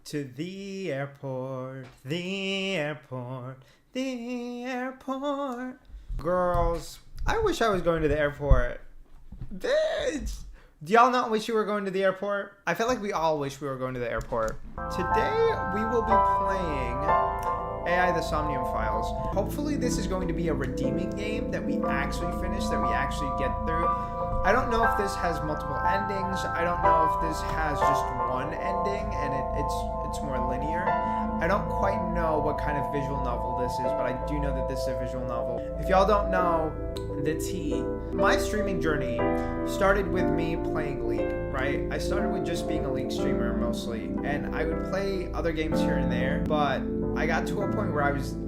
To the airport, the airport, the airport. Girls, I wish I was going to the airport. Bitch! Do y'all not wish you were going to the airport? I feel like we all wish we were going to the airport. Today, we will be playing AI the Somnium Files. Hopefully this is going to be a redeeming game that we actually finish, that we actually get through. I don't know if this has multiple endings. I don't know if this has just one ending and it's more linear. I don't quite know what kind of visual novel this is, but I do know that this is a visual novel. If y'all don't know the tea, my streaming journey started with me playing League, right? I started with just being a League streamer mostly, and I would play other games here and there, but I got to a point where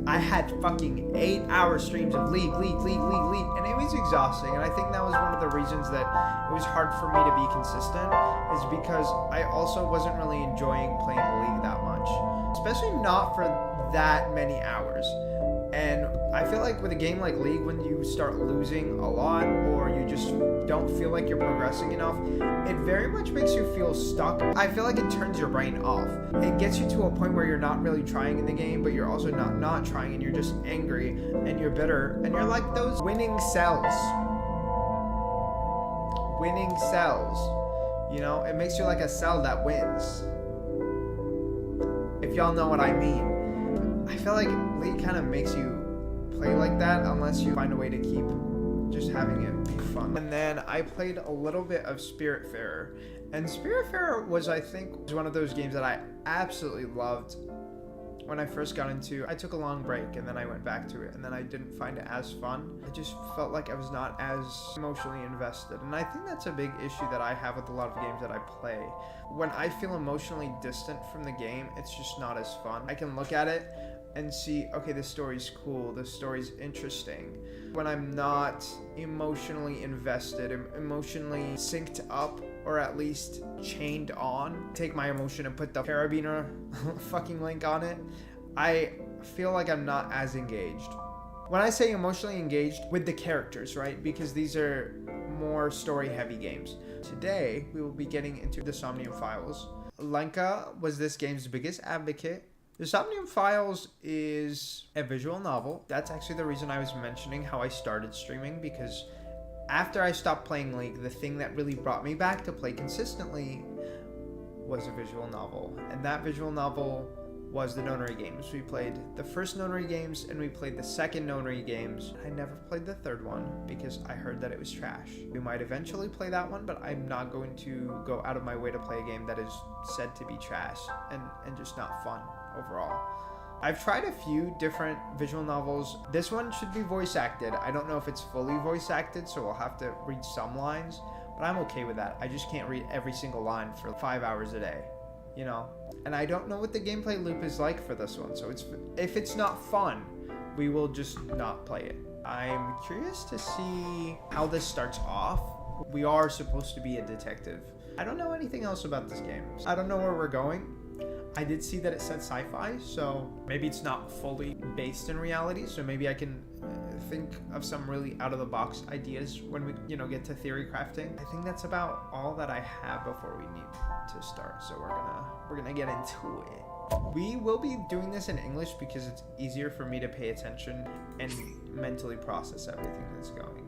I had fucking 8-hour streams of League, and it was exhausting, and I think that was one of the reasons that it was hard for me to be consistent, is because I also wasn't really enjoying playing League that much, especially not for that many hours. And I feel like with a game like League, when you start losing a lot or you just don't feel like you're progressing enough, it very much makes you feel stuck. I feel like it turns your brain off. It gets you to a point where you're not really trying in the game, but you're also not trying, and you're just angry and you're bitter, and you're like those winning cells. Winning cells. You know, it makes you like a cell that wins. If y'all know what I mean. I feel like League kind of makes you play like that unless you find a way to keep just having it be fun. And then I played a little bit of Spiritfarer. And Spiritfarer was, I think, one of those games that I absolutely loved when I first got into. I took a long break and then I went back to it, and then I didn't find it as fun. I just felt like I was not as emotionally invested. And I think that's a big issue that I have with a lot of games that I play. When I feel emotionally distant from the game, it's just not as fun. I can look at it and see, okay, this story's cool, this story's interesting. When I'm not emotionally invested, emotionally synced up, or at least chained on, take my emotion and put the carabiner fucking link on it, I feel like I'm not as engaged. When I say emotionally engaged, with the characters, right? Because these are more story-heavy games. Today, we will be getting into the Somnium Files. Lenka was this game's biggest advocate. The Somnium Files is a visual novel. That's actually the reason I was mentioning how I started streaming, because after I stopped playing League, the thing that really brought me back to play consistently was a visual novel. And that visual novel was the Nonary games. We played the first Nonary games and we played the second Nonary games. I never played the third one because I heard that it was trash. We might eventually play that one, but I'm not going to go out of my way to play a game that is said to be trash and just not fun overall. I've tried a few different visual novels. This one should be voice acted. I don't know if it's fully voice acted, so I'll have to read some lines, but I'm okay with that. I just can't read every single line for 5 hours a day, you know? And I don't know what the gameplay loop is like for this one, so if it's not fun, we will just not play it. I'm curious to see how this starts off. We are supposed to be a detective. I don't know anything else about this game. I don't know where we're going. I did see that it said sci-fi, so maybe it's not fully based in reality, so maybe I can think of some really out-of-the-box ideas when we, get to theory crafting. I think that's about all that I have before we need to start, so we're gonna get into it. We will be doing this in English because it's easier for me to pay attention and mentally process everything that's going.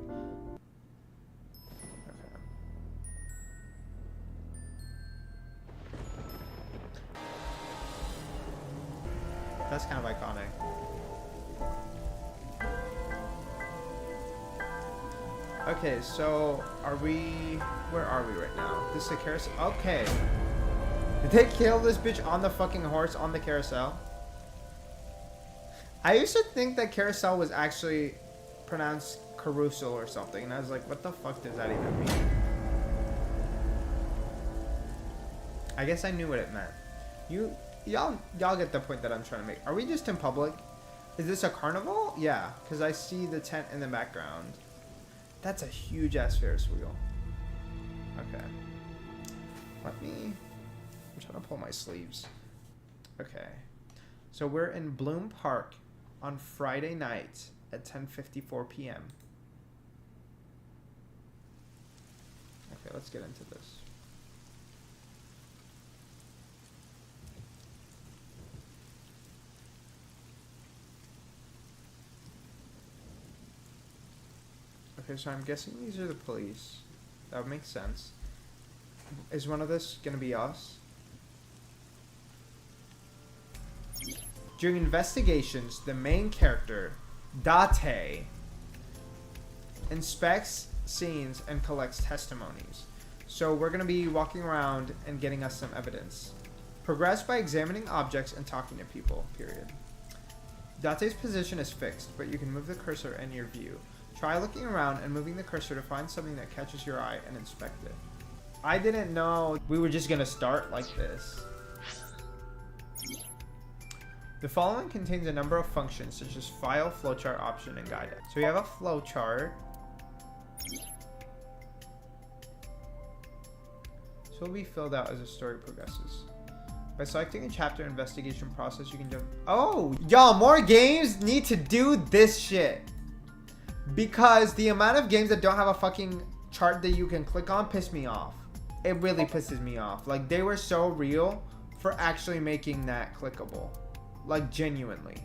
That's kind of iconic. Okay, so where are we right now? This is a carousel. Okay. Did they kill this bitch on the fucking horse on the carousel? I used to think that carousel was actually pronounced carousel or something, and I was like, what the fuck does that even mean? I guess I knew what it meant. Y'all get the point that I'm trying to make. Are we just in public? Is this a carnival? Yeah, because I see the tent in the background. That's a huge ass Ferris wheel. Okay. I'm trying to pull my sleeves. Okay. So we're in Bloom Park on Friday night at 10:54 p.m. Okay, let's get into this. Okay, so I'm guessing these are the police. That would make sense. Is one of this gonna be us? During investigations, the main character, Date, inspects scenes and collects testimonies. So we're gonna be walking around and getting us some evidence. Progress by examining objects and talking to people, period. Date's position is fixed, but you can move the cursor in your view. Try looking around and moving the cursor to find something that catches your eye and inspect it. I didn't know we were just gonna start like this. The following contains a number of functions such as file, flowchart, option, and guide. So we have a flowchart. So it will be filled out as the story progresses. By selecting a chapter investigation process, you can jump. Oh, y'all, more games need to do this shit. Because the amount of games that don't have a fucking chart that you can click on piss me off. It really pisses me off. Like, they were so real for actually making that clickable. Like, genuinely.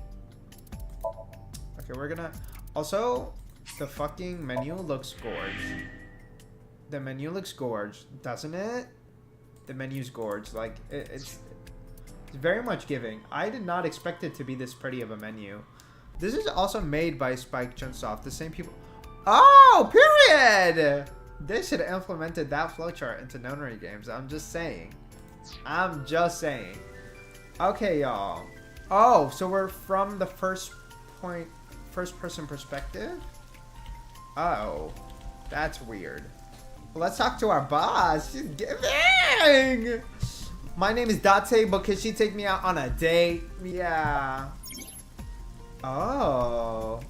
Okay, we're gonna... Also, the fucking menu looks gorge. The menu looks gorge, doesn't it? The menu's gorge. Like, it's very much giving. I did not expect it to be this pretty of a menu. This is also made by Spike Chunsoft, the same people. Oh, period! They should have implemented that flowchart into nonary games. I'm just saying. I'm just saying. Okay, y'all. Oh, so we're from the first person perspective? Oh, that's weird. Well, let's talk to our boss. She's giving! My name is Date, but can she take me out on a date? Yeah. Oh.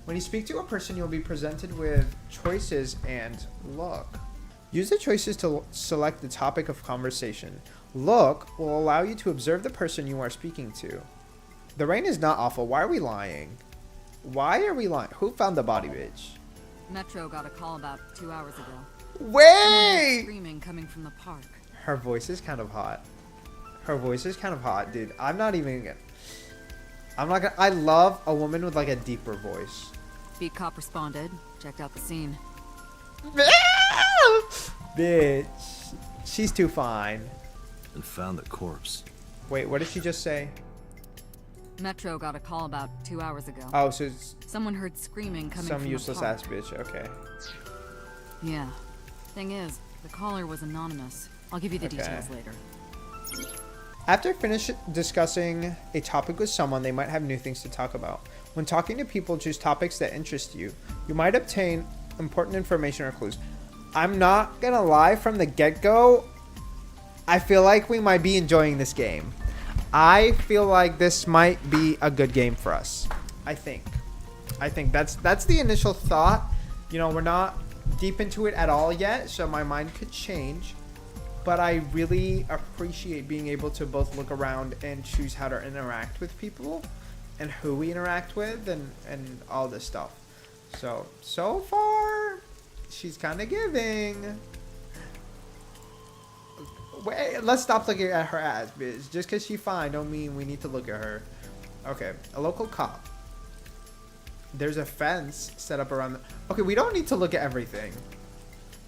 When you speak to a person, you'll be presented with choices and look. Use the choices to select the topic of conversation. Look will allow you to observe the person you are speaking to. The rain is not awful. Why are we lying? Why are we lying? Who found the body, bitch? Metro got a call about 2 hours ago. Wait! Screaming coming from the park. Her voice is kind of hot. Her voice is kind of hot, dude. I'm not gonna... I love a woman with like a deeper voice. Beat cop responded. Checked out the scene. Bitch. She's too fine. And found the corpse. Wait, what did she just say? Metro got a call about 2 hours ago. Oh, so it's Someone heard screaming coming some from useless the park. ass bitch. Okay. Yeah. Thing is, the caller was anonymous. I'll give you the details later. After finish discussing a topic with someone, they might have new things to talk about. When talking to people, choose topics that interest you. You might obtain important information or clues. I'm not gonna lie, from the get-go, I feel like we might be enjoying this game. I feel like this might be a good game for us. I think that's the initial thought. You know, we're not deep into it at all yet, so my mind could change. But I really appreciate being able to both look around and choose how to interact with people and who we interact with and all this stuff. So far, she's kind of giving. Wait, let's stop looking at her ass, bitch. Just because she's fine don't mean we need to look at her. Okay, a local cop. There's a fence set up around the... Okay, we don't need to look at everything.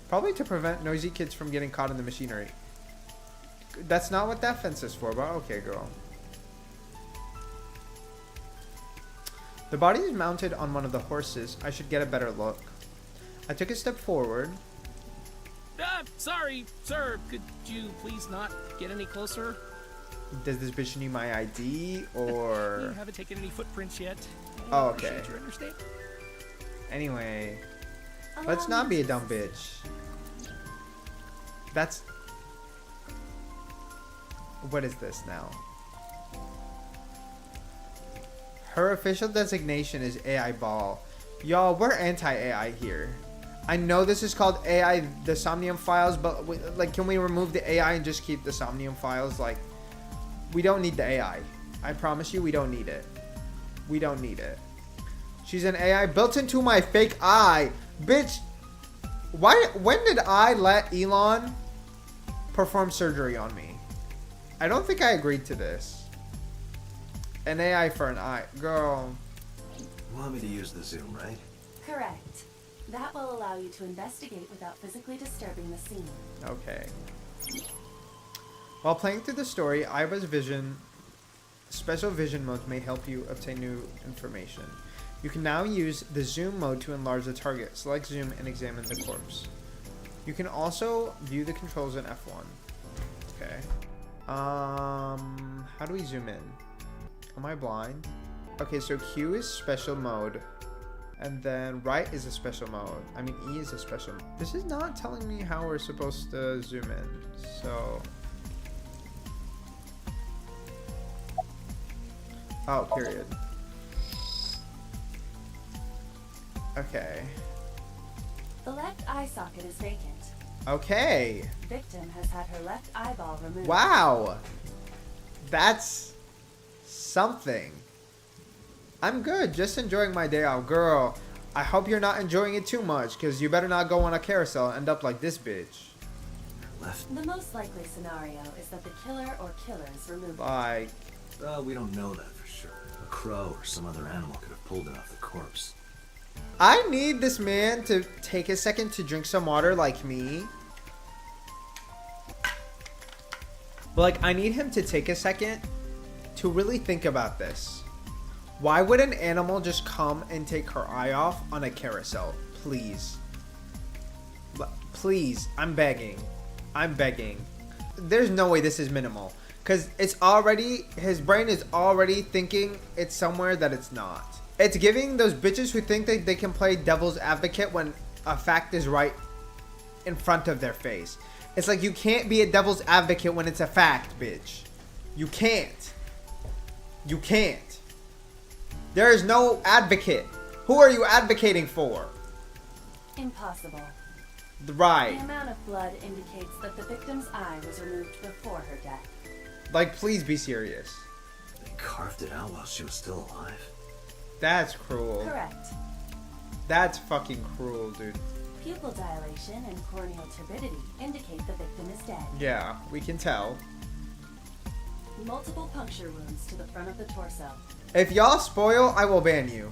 Probably to prevent noisy kids from getting caught in the machinery. That's not what that fence is for, but okay, girl. The body is mounted on one of the horses. I should get a better look. I took a step forward. Sorry, sir. Could you please not get any closer? Does this bitch need my ID, or... You haven't taken any footprints yet. Oh, okay. Your understanding. Anyway, let's not be a dumb bitch. That's... What is this now? Her official designation is AI Ball. Y'all, we're anti-AI here. I know this is called AI, the Somnium Files, but like, can we remove the AI and just keep the Somnium Files? Like, we don't need the AI. I promise you, we don't need it. We don't need it. She's an AI built into my fake eye. Bitch, when did I let Elon perform surgery on me? I don't think I agreed to this. An AI for an eye. Girl. You want me to use the Zoom, right? Correct. That will allow you to investigate without physically disturbing the scene. Okay. While playing through the story, Iva's special vision modes may help you obtain new information. You can now use the zoom mode to enlarge the target. Select zoom and examine the corpse. You can also view the controls in F1. Okay. How do we zoom in? Am I blind? Okay, so Q is special mode. And then right is a special mode. I mean, E is a special mode. This is not telling me how we're supposed to zoom in. So... oh, period. Okay. The left eye socket is vacant. Okay. Victim has had her left eyeball removed. Wow. That's something. I'm good. Just enjoying my day out. Girl, I hope you're not enjoying it too much, because you better not go on a carousel and end up like this bitch. Left. The most likely scenario is that the killer or killers removed it. Like... We don't know that for sure. A crow or some other animal could have pulled it off the corpse. I need this man to take a second to drink some water like me. But like, I need him to take a second to really think about this. Why would an animal just come and take her eye off on a carousel? Please. Please, I'm begging. I'm begging. There's no way this is minimal. Because it's already, his brain is already thinking it's somewhere that it's not. It's giving those bitches who think that they can play devil's advocate when a fact is right in front of their face. It's like, you can't be a devil's advocate when it's a fact, bitch. You can't. You can't. There is no advocate. Who are you advocating for? Impossible. Right. The amount of blood indicates that the victim's eye was removed before her death. Like, please be serious. They carved it out while she was still alive. That's cruel. Correct. That's fucking cruel, dude. Pupil dilation and corneal turbidity indicate the victim is dead. Yeah, we can tell. Multiple puncture wounds to the front of the torso. If y'all spoil, I will ban you.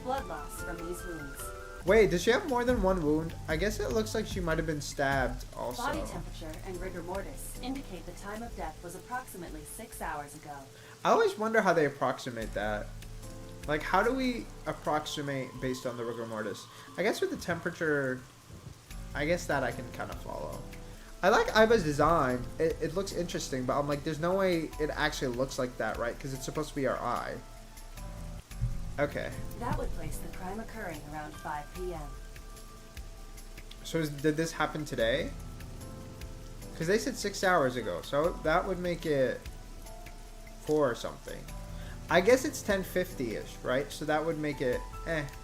Blood loss from these wounds. Wait, does she have more than one wound? I guess it looks like she might have been stabbed also. Body temperature and rigor mortis indicate the time of death was approximately 6 hours ago. I always wonder how they approximate that. Like, how do we approximate based on the rigor mortis? I guess with the temperature, I guess that I can kind of follow. I like Iva's design. It looks interesting, but I'm like, there's no way it actually looks like that, right? Because it's supposed to be our eye. Okay. That would place the crime occurring around 5 p.m. So did this happen today? Because they said 6 hours ago, so that would make it 4 or something. I guess it's 10:50-ish, right? So that would make it,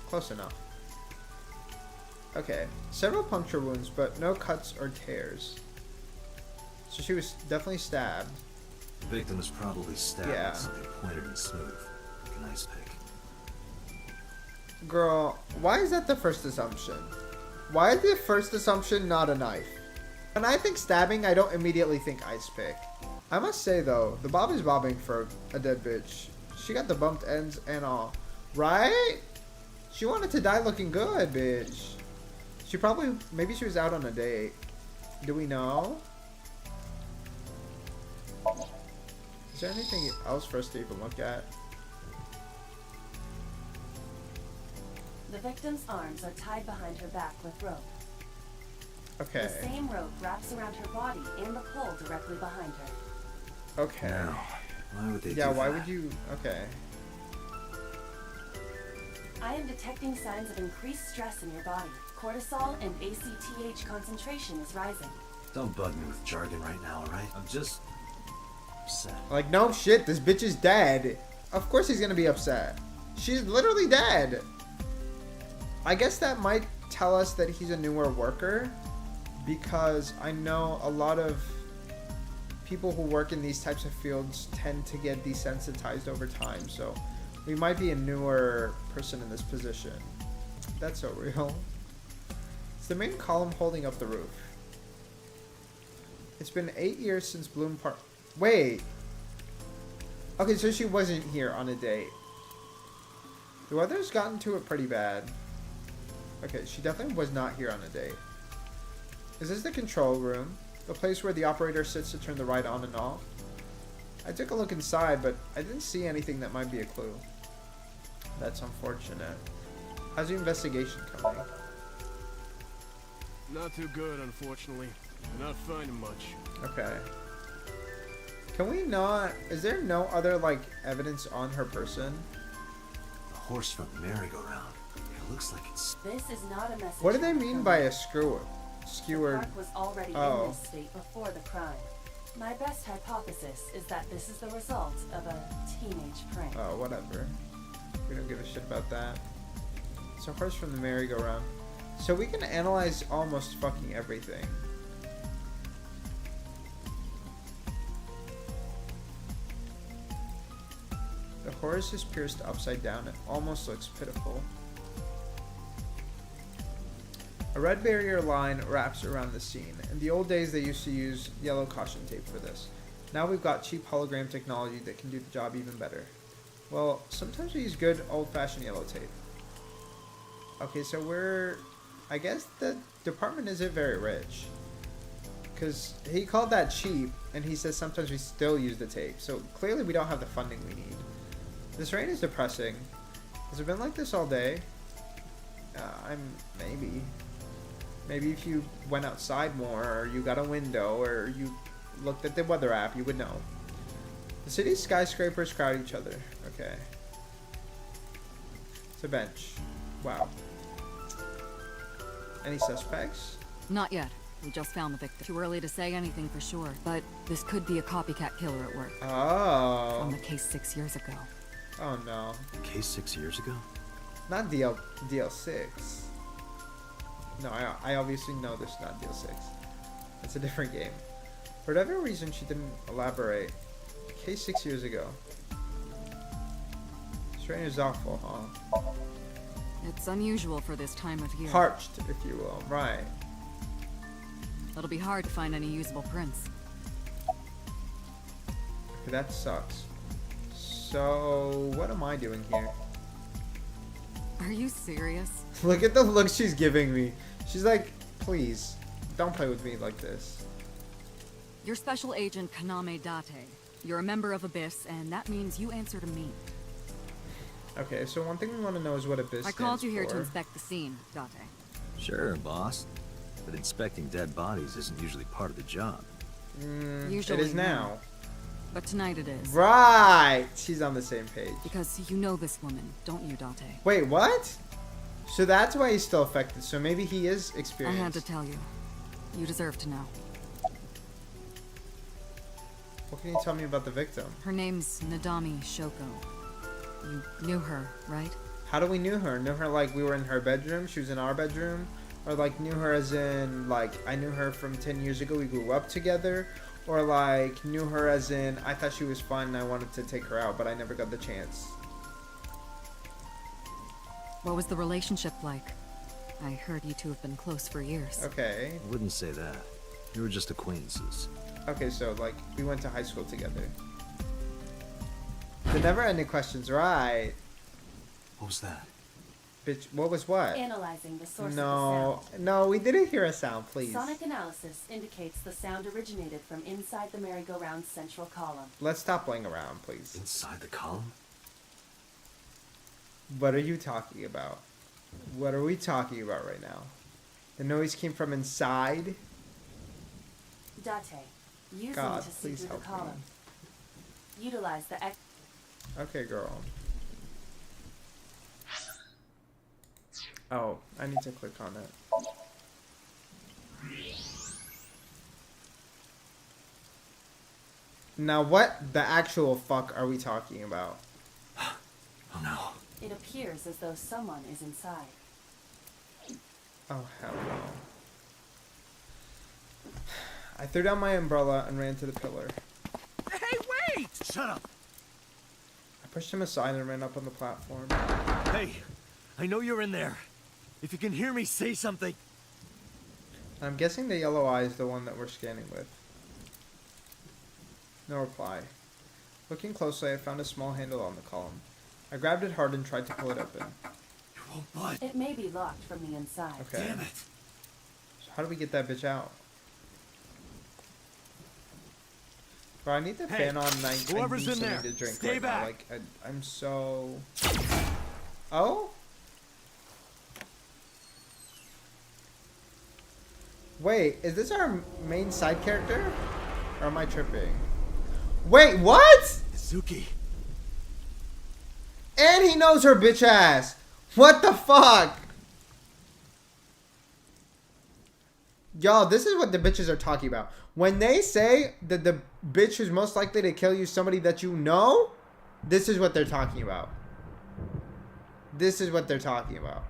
close enough. Okay, several puncture wounds, but no cuts or tears. So she was definitely stabbed. The victim was probably stabbed Yeah. with something pointed and smooth, like an ice pick. Girl, why is that the first assumption? Why is the first assumption not a knife? When I think stabbing, I don't immediately think ice pick. I must say though, the bob is bobbing for a dead bitch. She got the bumped ends and all. Right? She wanted to die looking good, bitch. She probably, maybe she was out on a date. Do we know? Is there anything else for us to even look at? The victim's arms are tied behind her back with rope. Okay. The same rope wraps around her body and the pole directly behind her. Okay. Now, why would they do Yeah, that? why would you... Okay. I am detecting signs of increased stress in your body. Cortisol and ACTH concentration is rising. Don't bug me with jargon right now, alright? I'm just upset. Like, no shit, this bitch is dead. Of course he's gonna be upset. She's literally dead. I guess that might tell us that he's a newer worker, because I know a lot of people who work in these types of fields tend to get desensitized over time, so we might be a newer person in this position. That's so real. It's the main column holding up the roof. It's been 8 years since Bloom Park. Wait. Okay, so she wasn't here on a date. The weather's gotten to it pretty bad. Okay, she definitely was not here on a date. Is this the control room? The place where the operator sits to turn the ride on and off? I took a look inside, but I didn't see anything that might be a clue. That's unfortunate. How's the investigation coming? Not too good, unfortunately. Not finding much. Okay. Can we not... Is there no other, like, evidence on her person? The horse from the merry-go-round. It looks like it's... This is not a message. What do they mean by a The skewered? park was already in this state before the crime. My best hypothesis is that this is the result of a teenage prank. Oh, whatever. We don't give a shit about that. So horse from the merry-go-round. So we can analyze almost fucking everything. The horse is pierced upside down. It almost looks pitiful. A red barrier line wraps around the scene. In the old days, they used to use yellow caution tape for this. Now we've got cheap hologram technology that can do the job even better. Well, sometimes we use good old-fashioned yellow tape. Okay, so we're... I guess the department isn't very rich. Because he called that cheap, and he says sometimes we still use the tape. So clearly we don't have the funding we need. This rain is depressing. Has it been like this all day? Maybe. Maybe if you went outside more, or you got a window, or you looked at the weather app, you would know. The city's skyscrapers crowd each other. Okay. It's a bench. Wow. Any suspects? Not yet. We just found the victim. Too early to say anything for sure, but this could be a copycat killer at work. Oh. From the case 6 years ago. Oh no. Case 6 years ago? Not DL6. No, I obviously know this is not DL6. It's a different game. For whatever reason, she didn't elaborate. Case 6 years ago. Strain is awful, huh? It's unusual for this time of year. Parched, if you will. Right. It'll be hard to find any usable prints. Okay, that sucks. So, what am I doing here? Are you serious? Look at the look she's giving me. She's like, please, don't play with me like this. You're Special Agent Kaname Date. You're a member of Abyss, and that means you answer to me. Okay, so one thing we want to know is what Abyss I called stands you here to for. inspect the scene, Date. Sure, boss. But inspecting dead bodies isn't usually part of the job. Usually it is now. But tonight it is. Right! She's on the same page. Because you know this woman, don't you, Date? Wait, what? So that's why he's still affected. So maybe he is I experienced. had to tell you. You deserve to know. What can you tell me about the victim? Her name's Nadami Shoko. You knew her, right? How do we knew her? Knew her like we were in her bedroom, she was in our bedroom? Or like knew her as in like I knew her from 10 years ago, we grew up together? Or like knew her as in I thought she was fun and I wanted to take her out but I never got the chance? What was the relationship like? I heard you two have been close for years. Okay. I wouldn't say that. We were just acquaintances. Okay, so like we went to high school together. The never-ending questions, right? What was that? Bitch, what was what? Analyzing the source of No, the sound. no, we didn't hear a sound, please. Sonic analysis indicates the sound originated from inside the merry-go-round's central column. Let's stop playing around, please. Inside the column? What are you talking about? What are we talking about right now? The noise came from inside? Date, using God, to see please through the help me. column. Utilize the Okay, girl. Oh, I need to click on it. Now, what the actual fuck are we talking about? Oh no. It appears as though someone is inside. Oh, hell no. I threw down my umbrella and ran to the pillar. Hey, wait! Shut up! I pushed him aside and ran up on the platform. Hey, I know you're in there. If you can hear me, say something. I'm guessing the yellow eye is the one that we're scanning with. No reply. Looking closely, I found a small handle on the column. I grabbed it hard and tried to pull it open. It won't budge. It may be locked from the inside. Okay. Damn it. So how do we get that bitch out? Bro, I need the Hey, fan on. I whoever's need in something there, to drink stay right back. now. Like, I'm so... Oh? Wait, is this our main side character? Or am I tripping? Wait, what? Izuki. And he knows her bitch ass. What the fuck? Y'all, this is what the bitches are talking about. When they say that the bitch who's most likely to kill you is somebody that you know, this is what they're talking about. This is what they're talking about.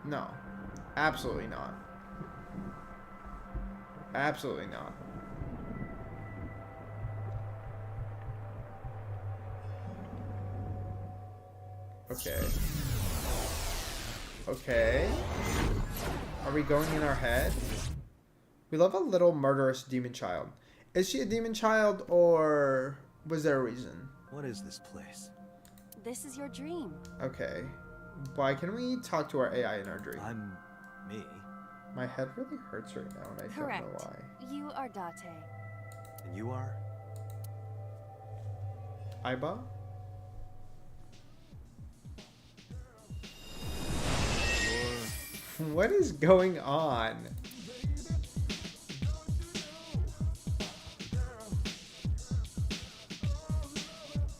No. Absolutely not. Absolutely not. Okay. Okay. Are we going in our head? We love a little murderous demon child. Is she a demon child or was there a reason? What is this place? This is your dream. Okay. Why can we talk to our AI in our dream? I'm me. My head really hurts right now and I Correct. don't know why. You are Date. And you are? Aiba? What is going on?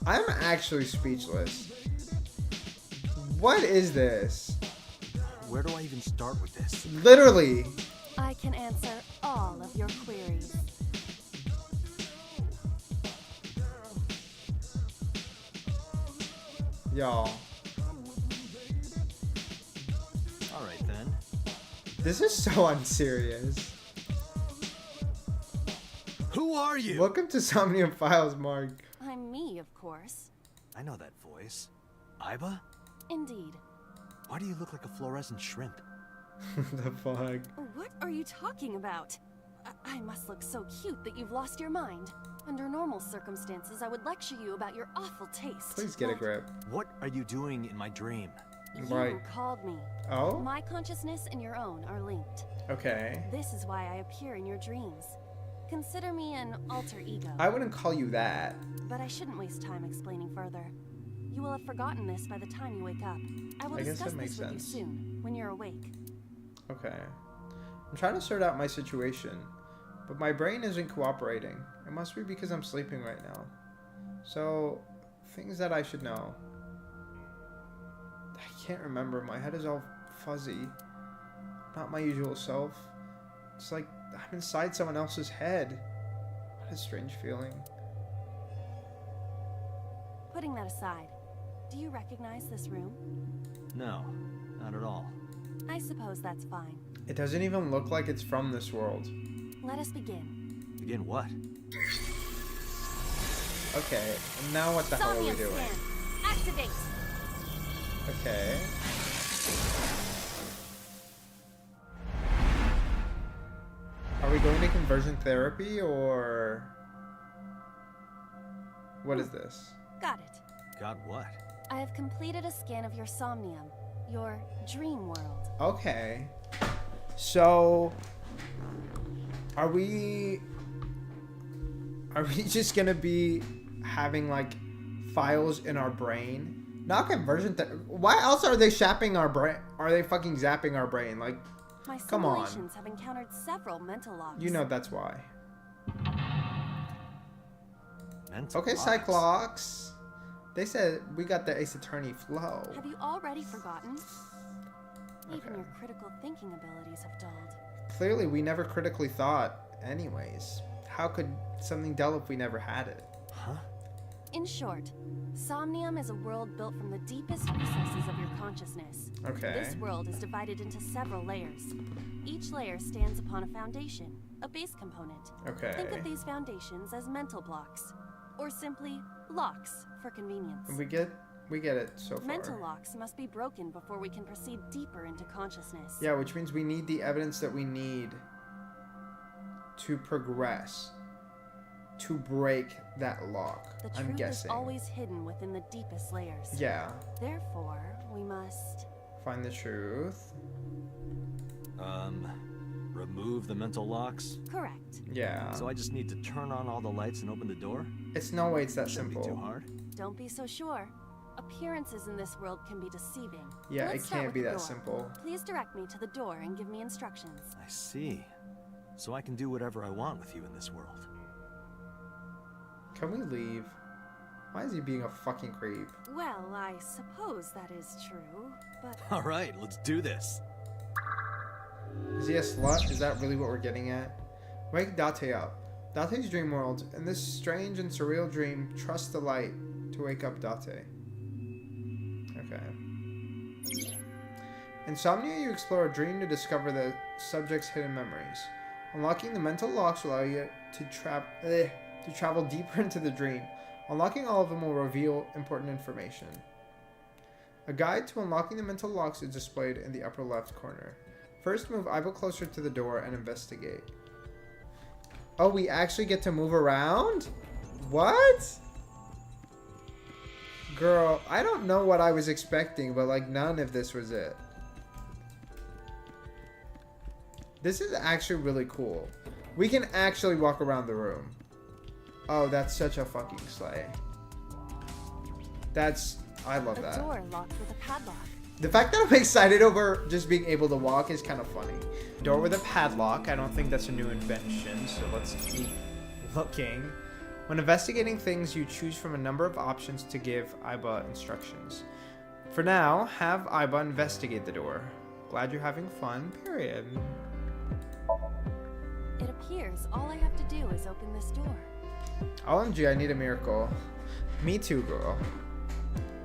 I'm actually speechless. What is this? Where do I even start with this? Literally. I can answer all of your queries. Y'all. Alright then. This is so unserious. Who are you? Welcome to Somnium Files, Mark. I'm me, of course. I know that voice. Aiba? Indeed. Why do you look like a fluorescent shrimp? The fuck? What are you talking about? I must look so cute that you've lost your mind. Under normal circumstances, I would lecture you about your awful taste. Please get a but grip. What are you doing in my dream? You Right. called me. Oh? My consciousness and your own are linked. Okay. This is why I appear in your dreams. Consider me an alter ego. I wouldn't call you that. But I shouldn't waste time explaining further. You will have forgotten this by the time you wake up. I will I guess discuss that makes this with sense. you soon, when you're awake. Okay. I'm trying to sort out my situation, but my brain isn't cooperating. It must be because I'm sleeping right now. So, things that I should know. I can't remember. My head is all fuzzy. Not my usual self. It's like I'm inside someone else's head. What a strange feeling. Putting that aside, do you recognize this room? No, not at all. I suppose that's fine. It doesn't even look like it's from this world. Let us begin. Begin what? Okay, and now what the hell are we Somnium doing? scan. Activate. Okay. Are we going to conversion therapy or what is this? Got it. Got what? I have completed a scan of your somnium, your dream world. Okay. So are we just gonna be having like files in our brain? Not conversion why else are they zapping our brain? Are they fucking zapping our brain? Like, My come on. simulations have encountered several mental logs. You know that's why. Mental Okay, blocks. Cyclops. They said we got the Ace Attorney flow. Have you already forgotten? Even Okay. your critical thinking abilities have dulled. Clearly, we never critically thought anyways. How could something dull if we never had it? Huh? In short, Somnium is a world built from the deepest recesses of your consciousness. Okay. This world is divided into several layers. Each layer stands upon a foundation, a base component. Okay. Think of these foundations as mental blocks, or simply locks for convenience. We get it so far. Mental locks must be broken before we can proceed deeper into consciousness. Yeah, which means we need the evidence that we need to progress to break that lock. The I'm truth is guessing. always hidden within the deepest layers. Yeah. Therefore, we must... Find the truth. Remove the mental locks? Correct. Yeah. So I just need to turn on all the lights and open the door? It's no way it's that Shouldn't simple. be too hard. Don't be so sure. Appearances in this world can be deceiving. Yeah, Let's it start can't with be the that door. simple. Please direct me to the door and give me instructions. I see. So I can do whatever I want with you in this world. Can we leave? Why is he being a fucking creep? Well, I suppose that is true, but... All right, let's do this. Is he a slut? Is that really what we're getting at? Wake Date up. Date's dream world. In this strange and surreal dream, trust the light to wake up Date. Okay. In Somnia, you explore a dream to discover the subject's hidden memories. Unlocking the mental locks will allow you to travel deeper into the dream. Unlocking all of them will reveal important information. A guide to unlocking the mental locks is displayed in the upper left corner. First, move Ivo closer to the door and investigate. Oh, we actually get to move around? What? Girl, I don't know what I was expecting, but like none of this was it. This is actually really cool. We can actually walk around the room. Oh, that's such a fucking slay. I love that. A door locked with a padlock. The fact that I'm excited over just being able to walk is kind of funny. Door with a padlock. I don't think that's a new invention, so let's keep looking. When investigating things, you choose from a number of options to give Iba instructions. For now, have Iba investigate the door. Glad you're having fun, period. It appears all I have to do is open this door. OMG, I need a miracle. Me too, girl.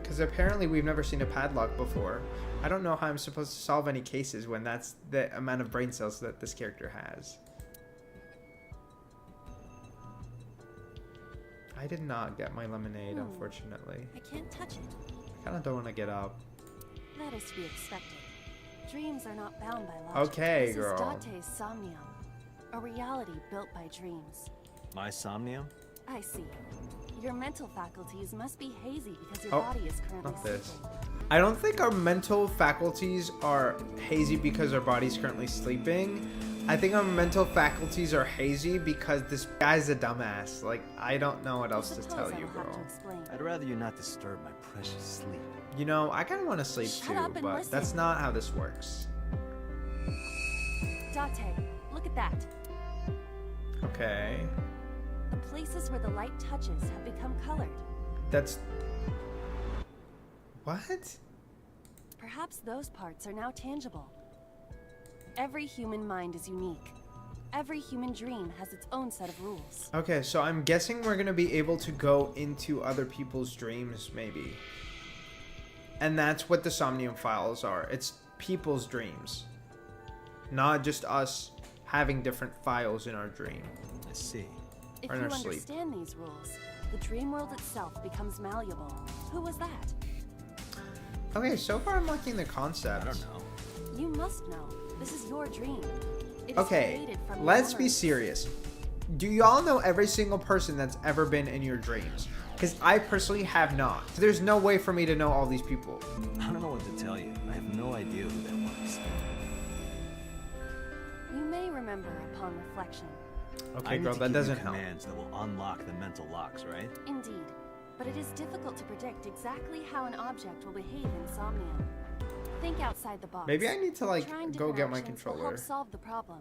Because apparently we've never seen a padlock before. I don't know how I'm supposed to solve any cases when that's the amount of brain cells that this character has. I did not get my lemonade, unfortunately. I can't touch it. I kind of don't want to get up. That is to be expected. Dreams are not bound by logic. Okay, this girl. This is Date's Somnium, a reality built by dreams. My Somnium? I see. Your mental faculties must be hazy because your Oh, body is currently not this. sleeping. I don't think our mental faculties are hazy because our body's currently sleeping. I think our mental faculties are hazy because this guy's a dumbass. Like, I don't know what else to tell you, girl. I'd rather you not disturb my precious sleep. You know, I kind of want to sleep Shut too, up and but listen. that's not how this works. Date, look at that. Okay. The places where the light touches have become colored. That's... What? Perhaps those parts are now tangible. Every human mind is unique. Every human dream has its own set of rules. Okay, so I'm guessing we're going to be able to go into other people's dreams, maybe. And that's what the Somnium Files are. It's people's dreams. Not just us having different files in our dream. I see. If Or in you our sleep. understand these rules, the dream world itself becomes malleable. Who was that? Okay, so far I'm liking the concept. I don't know. You must know. This is your dream. It is Okay, created from your let's be memories. serious. Do y'all know every single person that's ever been in your dreams? Because I personally have not. There's no way for me to know all these people. I don't know what to tell you. I have no idea who that was. You may remember upon reflection. Okay, I need girl, to that give you doesn't help. commands that will unlock the mental locks, right? Indeed. But it is difficult to predict exactly how an object will behave in Somnium. Think outside the box. Maybe I need to, like, Trying go different get my actions will controller. help solve the problem.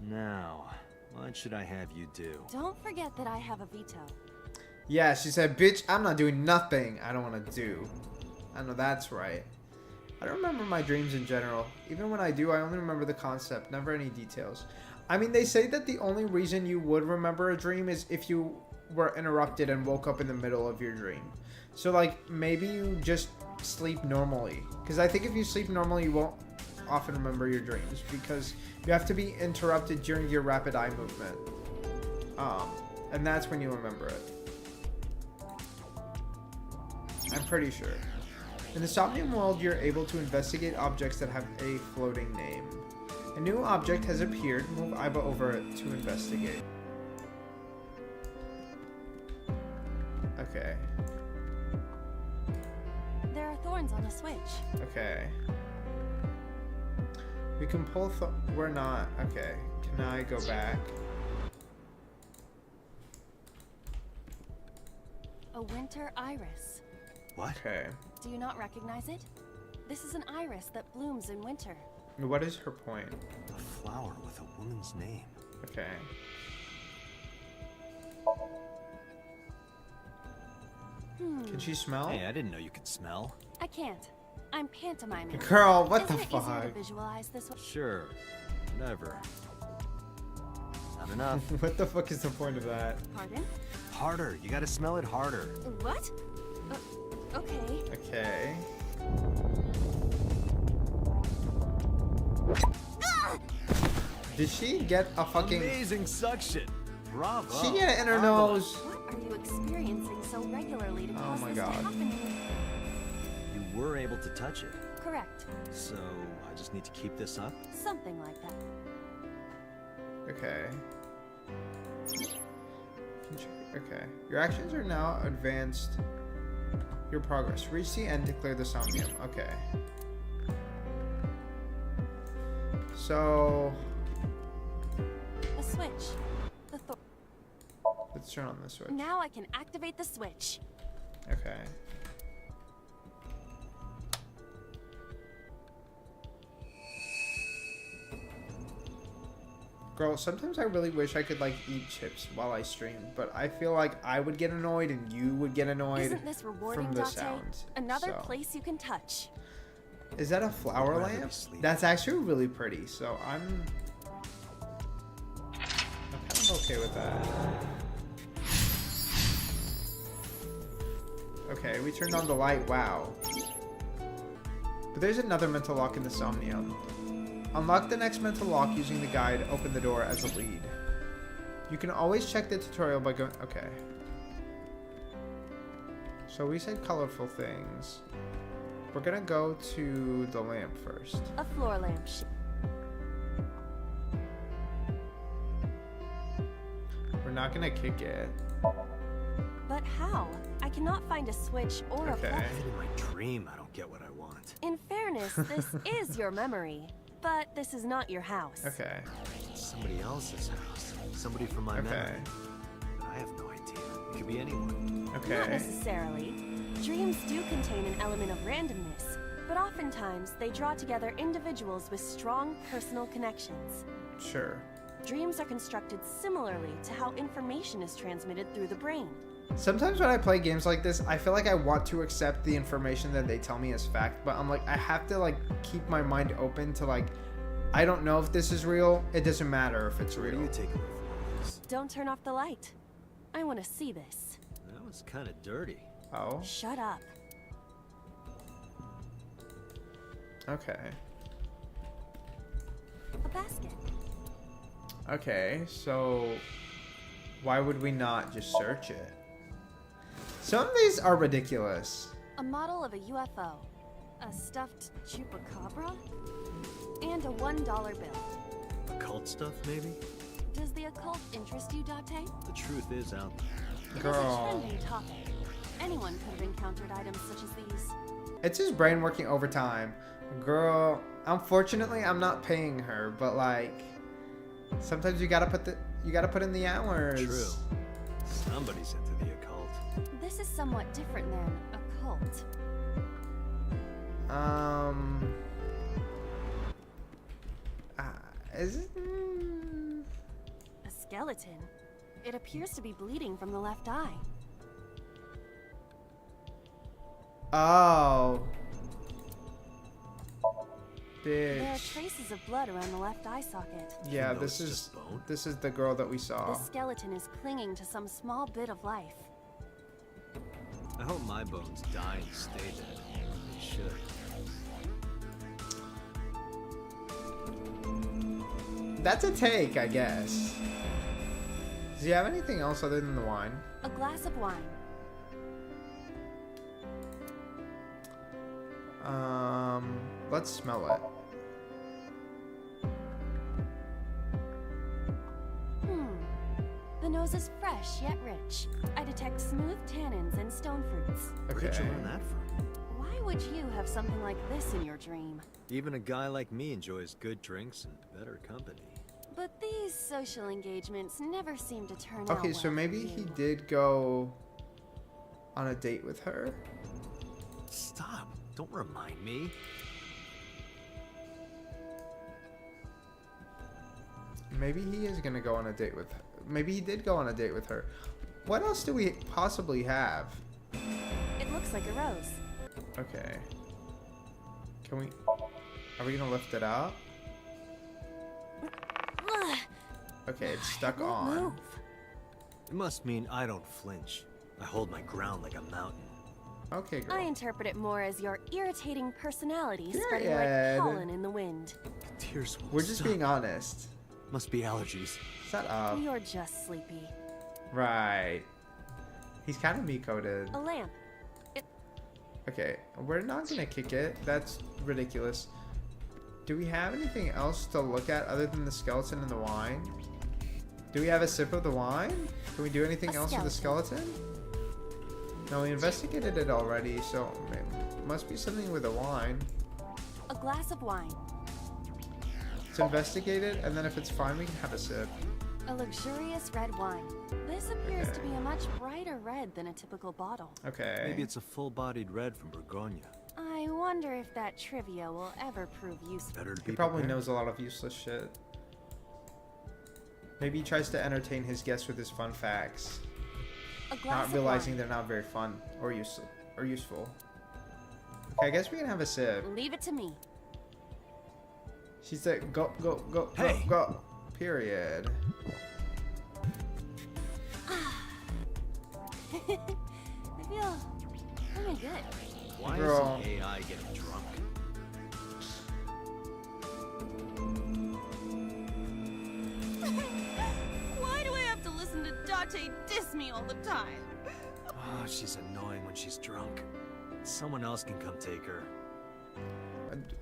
Now, what should I have you do? Don't forget that I have a veto. Yeah, she said, bitch, I'm not doing nothing I don't want to do. I know that's right. I don't remember my dreams in general. Even when I do, I only remember the concept, never any details. I mean, they say that the only reason you would remember a dream is if you were interrupted and woke up in the middle of your dream. So, like, maybe you just sleep normally. Because I think if you sleep normally, you won't often remember your dreams. Because you have to be interrupted during your rapid eye movement. And that's when you remember it. I'm pretty sure. In the Somnium world, you're able to investigate objects that have a floating name. A new object has appeared. Move Iba over it to investigate. Okay. There are thorns on the switch. Okay. We can pull. We're not. Okay. Can I go back? A winter iris. What? Okay. Do you not recognize it? This is an iris that blooms in winter. What is her point? A flower with a woman's name. Okay. Can she smell? Hey, I didn't know you could smell. I can't. I'm pantomiming. Girl, what the Isn't it easier fuck? to visualize this way? Sure. Never. Not enough. What the fuck is the point of that? Pardon? Harder. You gotta smell it harder. What? Okay. Okay. Did she get a fucking... Amazing suction. Bravo. She get it in her nose. What are you experiencing so regularly to Oh cause my this God. to happen? You were able to touch it. Correct. So I just need to keep this up? Something like that. Okay. Okay. Your actions are now advanced. Your progress. Reach the end to clear the Somnium. Okay. So... A switch. The let's turn on the switch. Now I can activate the switch. Okay. Girl, sometimes I really wish I could like eat chips while I stream, but I feel like I would get annoyed and you would get annoyed Isn't this rewarding, from the Date? sounds. Another So. place you can touch. Is that a flower I'd rather be lamp? sleeping. That's actually really pretty, so I'm kind of okay with that. Okay, we turned on the light, wow. But there's another mental lock in the Somnium. Unlock the next mental lock using the guide, open the door as a lead. You can always check the tutorial by going, okay. So we said colorful things. We're gonna go to the lamp first. A floor lamp. We're not gonna kick it. But how? I cannot find a switch or Okay. a plug. Even in my dream, I don't get what I want. In fairness, this is your memory, but this is not your house. Okay. It's somebody else's house. Somebody from my Okay. memory. But I have no idea. It could be anyone. Not Okay. necessarily. Dreams do contain an element of randomness, but oftentimes they draw together individuals with strong personal connections. Sure. Dreams are constructed similarly to how information is transmitted through the brain. Sometimes when I play games like this, I feel like I want to accept the information that they tell me as fact, but I'm like, I have to like keep my mind open to like, I don't know if this is real. It doesn't matter if it's What do real. you take away from this? Don't turn off the light. I want to see this. That was kind of dirty. Oh, Shut up. okay. A basket. Okay, so why would we not just search it? Some of these are ridiculous. A model of a UFO. A stuffed chupacabra. And a $1 bill. Occult stuff, maybe? Does the occult interest you, Date? The truth is out there. It is a Girl. trending topic. Anyone could have encountered items such as these. It's his brain working overtime. Girl, unfortunately, I'm not paying her, but like, sometimes you gotta put in the hours. True. Somebody's into the occult. This is somewhat different than occult. Is it? A skeleton. It appears to be bleeding from the left eye. Oh. There are Bitch. traces of blood around the left eye socket. Yeah, Even though this it's is just bone? this is the girl that we saw. The skeleton is clinging to some small bit of life. I hope my bones die and stay dead. They should. That's a take, I guess. Does he have anything else other than the wine? A glass of wine. Let's smell it. The The nose is fresh yet rich. I detect smooth tannins and stone fruits. Where'd Okay. you learn that from? Why would you have something like this in your dream? Even a guy like me enjoys good drinks and better company. But these social engagements never seem to turn out Okay, so well maybe for he you. did go on a date with her. Stop. Don't remind me. Maybe he is gonna go on a date with her. Maybe he did go on a date with her. What else do we possibly have? It looks like a rose. Okay. Can we... Are we gonna lift it up? Ugh, Okay, it's stuck it won't on. move. It must mean I don't flinch. I hold my ground like a mountain. Okay, girl. I interpret it more as your irritating personality spreading Period. like pollen in the wind. Tears won't We're just stop. being honest. Must be allergies. Shut up. You're just sleepy. Right. He's kind of me-coded. A lamp. Okay, we're not gonna kick it. That's ridiculous. Do we have anything else to look at other than the skeleton and the wine? Do we have a sip of the wine? Can we do anything A else with the skeleton? No, we investigated it already, so it must be something with the wine. A glass of wine. Let's investigate it, and then if it's fine, we can have a sip. A luxurious red wine. This appears to Okay. be a much brighter red than a typical bottle. Okay. Maybe it's a full-bodied red from Bourgogne. I wonder if that trivia will ever prove useful. Better to He be probably prepared. knows a lot of useless shit. Maybe he tries to entertain his guests with his fun facts, A glass not realizing of they're not very fun or useful. Okay, I guess we can have a sip. wine. Leave it to me. She said, "Go, go, go, Hey. go, go." Period. I feel really good. Why Girl. is the AI getting drunk? Why do I have to listen to Date diss me all the time? Oh, she's annoying when she's drunk. Someone else can come take her.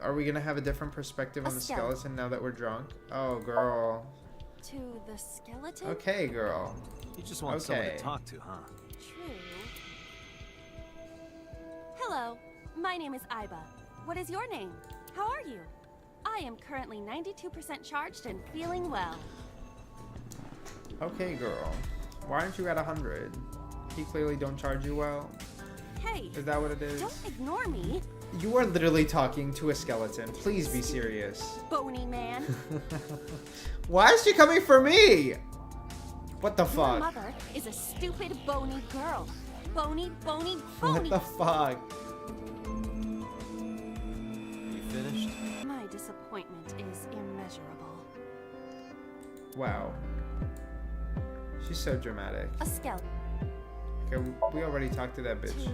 Are we gonna have a different perspective A on the skeleton. skeleton now that we're drunk? Oh, girl. To the skeleton? Okay, girl. You just want someone Okay. to talk to, huh? True. Hello, my name is Iba. What is your name? How are you? I am currently 92% charged and feeling well. Okay, girl. Why aren't you at 100? He clearly don't charge you well. Hey, Is that what it is? don't ignore me, You are literally talking to a skeleton. Please be serious. bony man. Why is she coming for me? What the Your fuck? mother is a stupid bony girl. Bony, bony, What bony. the fuck? You finished? My disappointment is immeasurable. Wow. She's so dramatic. A skeleton. Okay, we already talked to that bitch.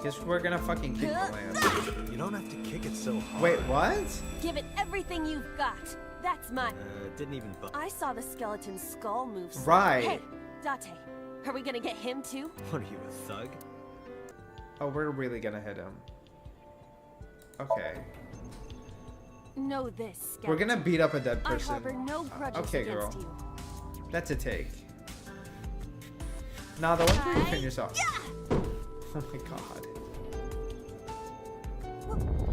Guess we're gonna fucking kick the lamp. You don't have to kick it so hard. Wait, what? Give it everything you've got. That's my. Didn't even bu- I saw the skeleton's skull move. Right. Hey, Date, are we gonna get him too? What are you, a thug? Oh, we're really gonna hit him. Okay. Know this, skeleton. We're gonna beat up a dead I person. harbor no grudges Okay, against girl. you. That's a take. Nah, the one for you Hi. defend yourself. Yeah! Oh my god.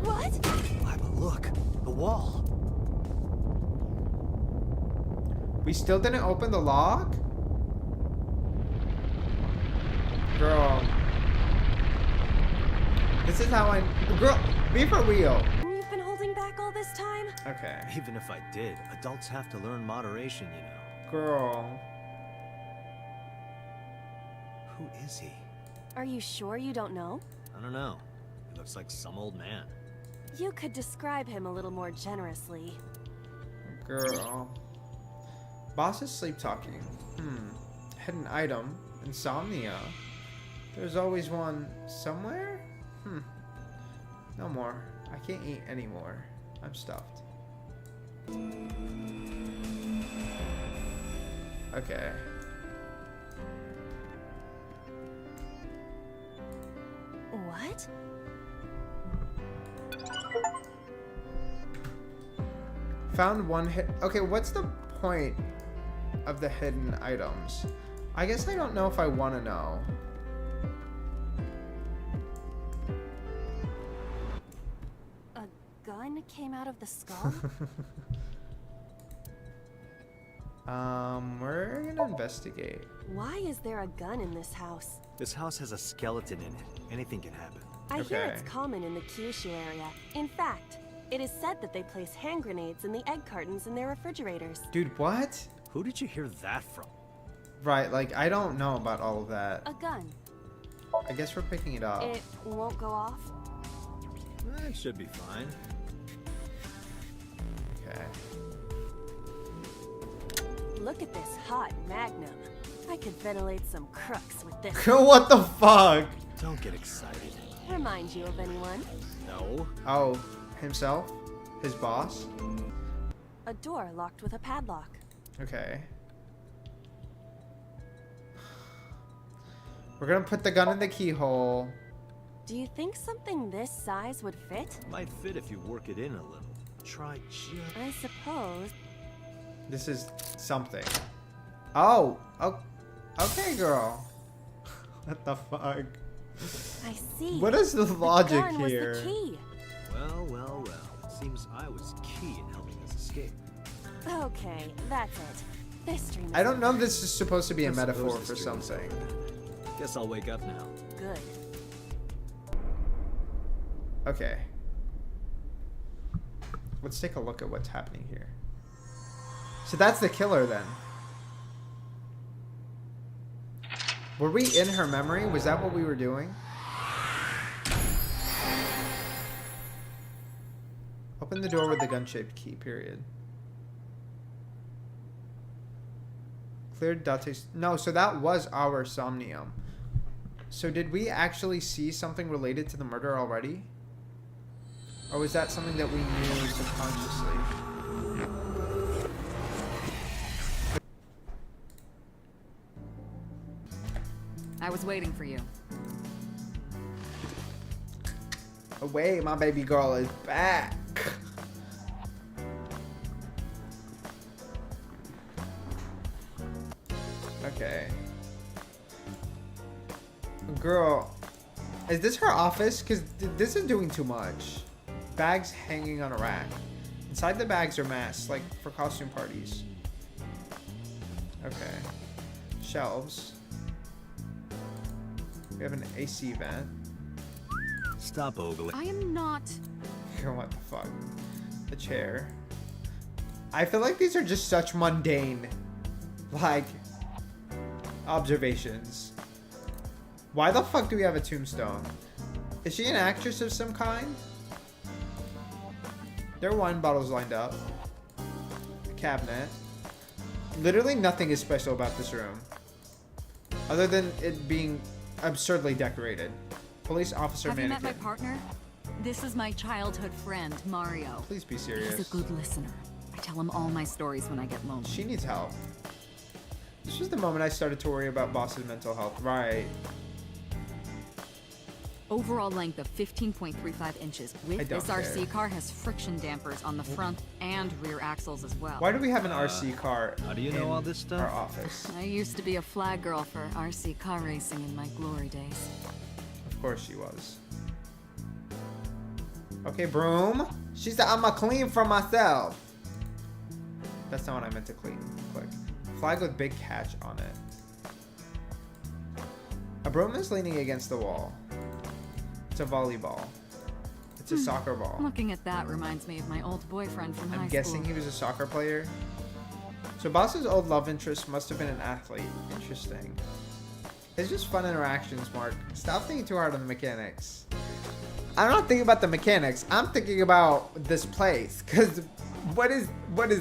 What? Iba, look! The wall! We still didn't open the lock? Girl. This is how I... Girl, be for real. You've been holding back all this time? Okay. Even if I did, adults have to learn moderation, you know. Girl. Who is he? Are you sure you don't know? I don't know. He looks like some old man. You could describe him a little more generously. Girl. Boss is sleep talking. Hidden item. Insomnia. There's always one somewhere? No more. I can't eat anymore. I'm stuffed. Okay. What? Found one hit. Okay, what's the point of the hidden items. I guess I don't know if I want to know. A gun came out of the skull? We're gonna investigate. Why is there a gun in this house? This house has a skeleton in it. Anything can happen. I hear Okay. it's common in the Kyushu area. In fact, it is said that they place hand grenades in the egg cartons in their refrigerators. Dude, what? Who did you hear that from? Right, like, I don't know about all of that. A gun. I guess we're picking it up. It won't go off? It should be fine. Okay. Look at this hot magnum. I could ventilate some crooks with this. What the fuck? Don't get excited. Remind you of anyone? No. Oh, himself? His boss? A door locked with a padlock. Okay. We're gonna put the gun in the keyhole. Do you think something this size would fit? Might fit if you work it in a little. Try just... I suppose. This is something. Oh, okay, girl. What the fuck? I see. What is the logic the gun here? Was the key. Well. It seems I was key in helping us escape. Okay, that's it. This dream is I don't know if over. this is supposed to be a I suppose metaphor this for dream is something. Guess I'll wake up now. Good. Okay. Let's take a look at what's happening here. So that's the killer then. Were we in her memory? Was that what we were doing? Open the door with the gun-shaped key, period. Cleared Date's... No, so that was our Somnium. So did we actually see something related to the murder already? Or was that something that we knew subconsciously? I was waiting for you. Away, my baby girl is back. Okay. Girl, is this her office? Because this is doing too much. Bags hanging on a rack. Inside the bags are masks, like for costume parties. Okay. Shelves. We have an AC vent. Stop ogling. I am not. What the fuck? The chair. I feel like these are just such mundane, like, observations. Why the fuck do we have a tombstone? Is she an actress of some kind? There are wine bottles lined up. A cabinet. Literally nothing is special about this room. Other than it being absurdly decorated. Police officer Have you met mannequin. my partner? This is my childhood friend, Mario. Please be serious. He's a good listener. I tell him all my stories when I get lonely. She needs help. This was the moment I started to worry about Boss's mental health. Right. Overall length of 15.35 inches. I With don't this RC care. car has friction dampers on the front and rear axles as well. Why do we have an RC car how do you know in all this stuff? our office? I used to be a flag girl for RC car racing in my glory days. Of course she was. Okay, broom. She said, I'ma clean for myself. That's not what I meant to clean. Click. Flag with big catch on it. A broom is leaning against the wall. It's a volleyball. It's a soccer ball. Looking at that reminds me of my old boyfriend from high I'm school. guessing he was a soccer player. So Boss's old love interest must have been an athlete. Interesting. It's just fun interactions, Mark. Stop thinking too hard on the mechanics. I'm not thinking about the mechanics. I'm thinking about this place. Cause what is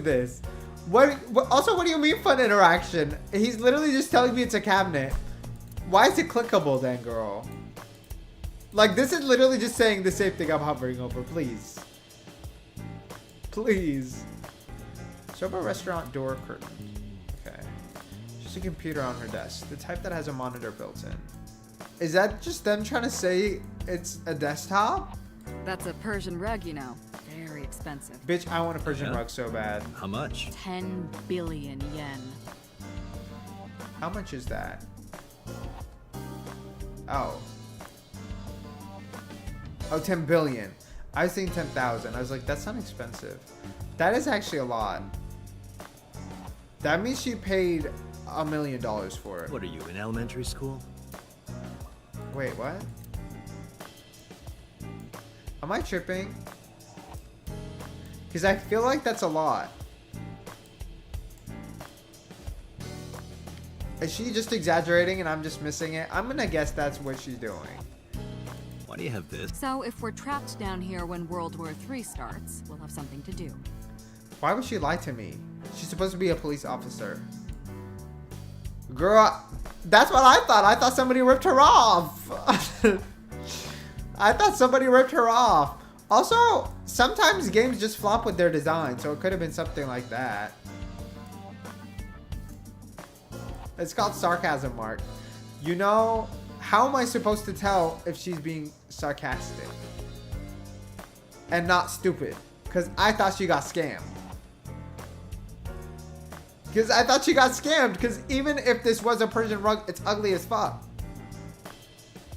this? What also, what do you mean fun interaction? He's literally just telling me it's a cabinet. Why is it clickable then, girl? Like, this is literally just saying the same thing I'm hovering over. Please. Please. Soba restaurant door curtain. Okay. Just a computer on her desk. The type that has a monitor built in. Is that just them trying to say it's a desktop? That's a Persian rug, you know. Very expensive. Bitch, I want a Persian Yeah? rug so bad. How much? 10 billion yen. How much is that? Oh. Oh, 10 billion. I was thinking 10,000. I was like, that's not expensive. That is actually a lot. That means she paid $1 million for it. What are you, in elementary school? Wait, what? Am I tripping? Because I feel like that's a lot. Is she just exaggerating and I'm just missing it? I'm gonna guess that's what she's doing. Why do you have this? So, if we're trapped down here when World War III starts, we'll have something to do. Why would she lie to me? She's supposed to be a police officer. Girl, that's what I thought. I thought somebody ripped her off. I thought somebody ripped her off. Also, sometimes games just flop with their design, so it could have been something like that. It's called sarcasm, Mark. You know, how am I supposed to tell if she's being sarcastic? And not stupid. Because I thought she got scammed. Because I thought she got scammed. Because even if this was a Persian rug, it's ugly as fuck.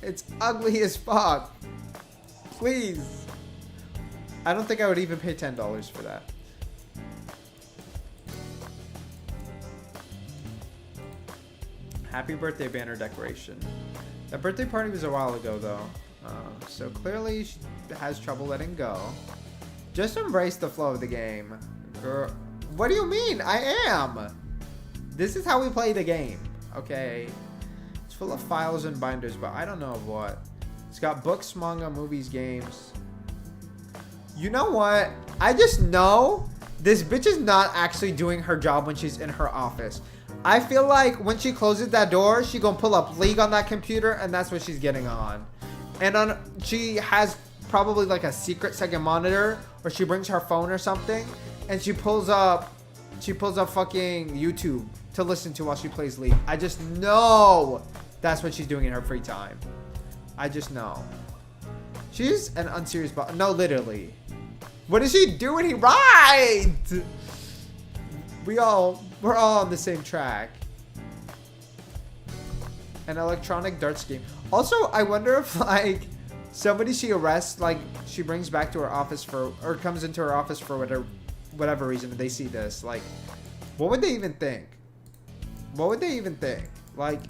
It's ugly as fuck. Please. I don't think I would even pay $10 for that. Happy birthday banner decoration. That birthday party was a while ago though. So clearly she has trouble letting go. Just embrace the flow of the game. Girl, what do you mean? I am. This is how we play the game. Okay. It's full of files and binders, but I don't know of what. It's got books, manga, movies, games. You know what? I just know this bitch is not actually doing her job when she's in her office. I feel like when she closes that door, she gonna pull up League on that computer, and that's what she's getting on. And she has probably like a secret second monitor, or she brings her phone or something, and she pulls up fucking YouTube to listen to while she plays League. I just know that's what she's doing in her free time. I just know. She's an unserious no, literally. What is she doing? Right! We're all on the same track. An electronic darts game. Also, I wonder if like somebody she arrests, like she brings back to her office for, or comes into her office for whatever reason, they see this. Like, what would they even think? What would they even think? Like,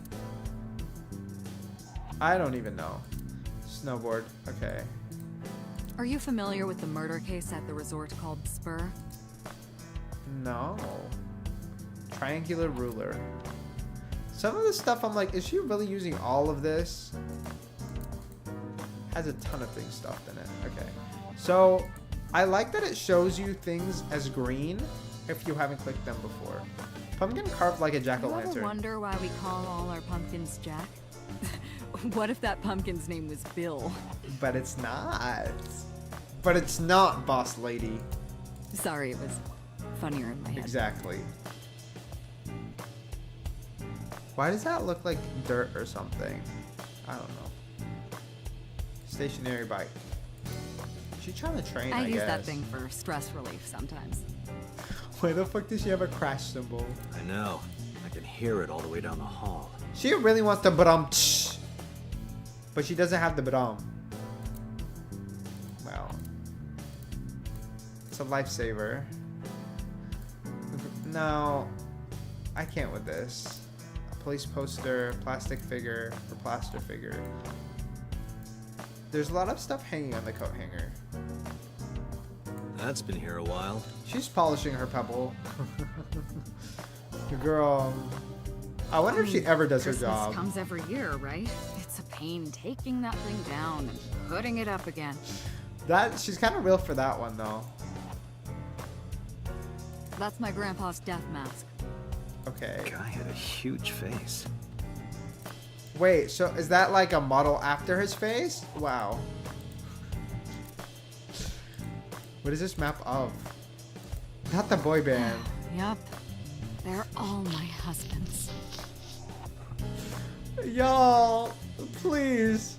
I don't even know. Snowboard. Okay. Are you familiar with the murder case at the resort called Spur? No. Triangular ruler. Some of the stuff I'm like, is she really using all of this? Has a ton of things stuffed in it. Okay. So, I like that it shows you things as green if you haven't clicked them before. Pumpkin carved like a You jack-o'-lantern. ever wonder why we call all our pumpkins Jack? What if that pumpkin's name was Bill? But it's not. But it's not, boss lady. Sorry, it was funnier in my head. Exactly. Why does that look like dirt or something? I don't know. Stationary bike. She's trying to train, I use guess. that thing for stress relief sometimes. Why the fuck does she have a crash symbol? I know. I can hear it all the way down the hall. She really wants to ba-dum-tsh. But she doesn't have the ba-dum. Well. It's a lifesaver. No. I can't with this. A police poster, plastic figure, or plaster figure. There's a lot of stuff hanging on the coat hanger. That's been here a while. She's polishing her pebble. Girl. I wonder if she ever does her Christmas job. comes every year, right? It's a pain taking that thing down and putting it up again. She's kind of real for that one though. That's my grandpa's death mask. Okay. Guy had a huge face. Wait, so is that like a model after his face? Wow. What is this map of? Not the boy band. Yep. They're all my husbands. Y'all, please.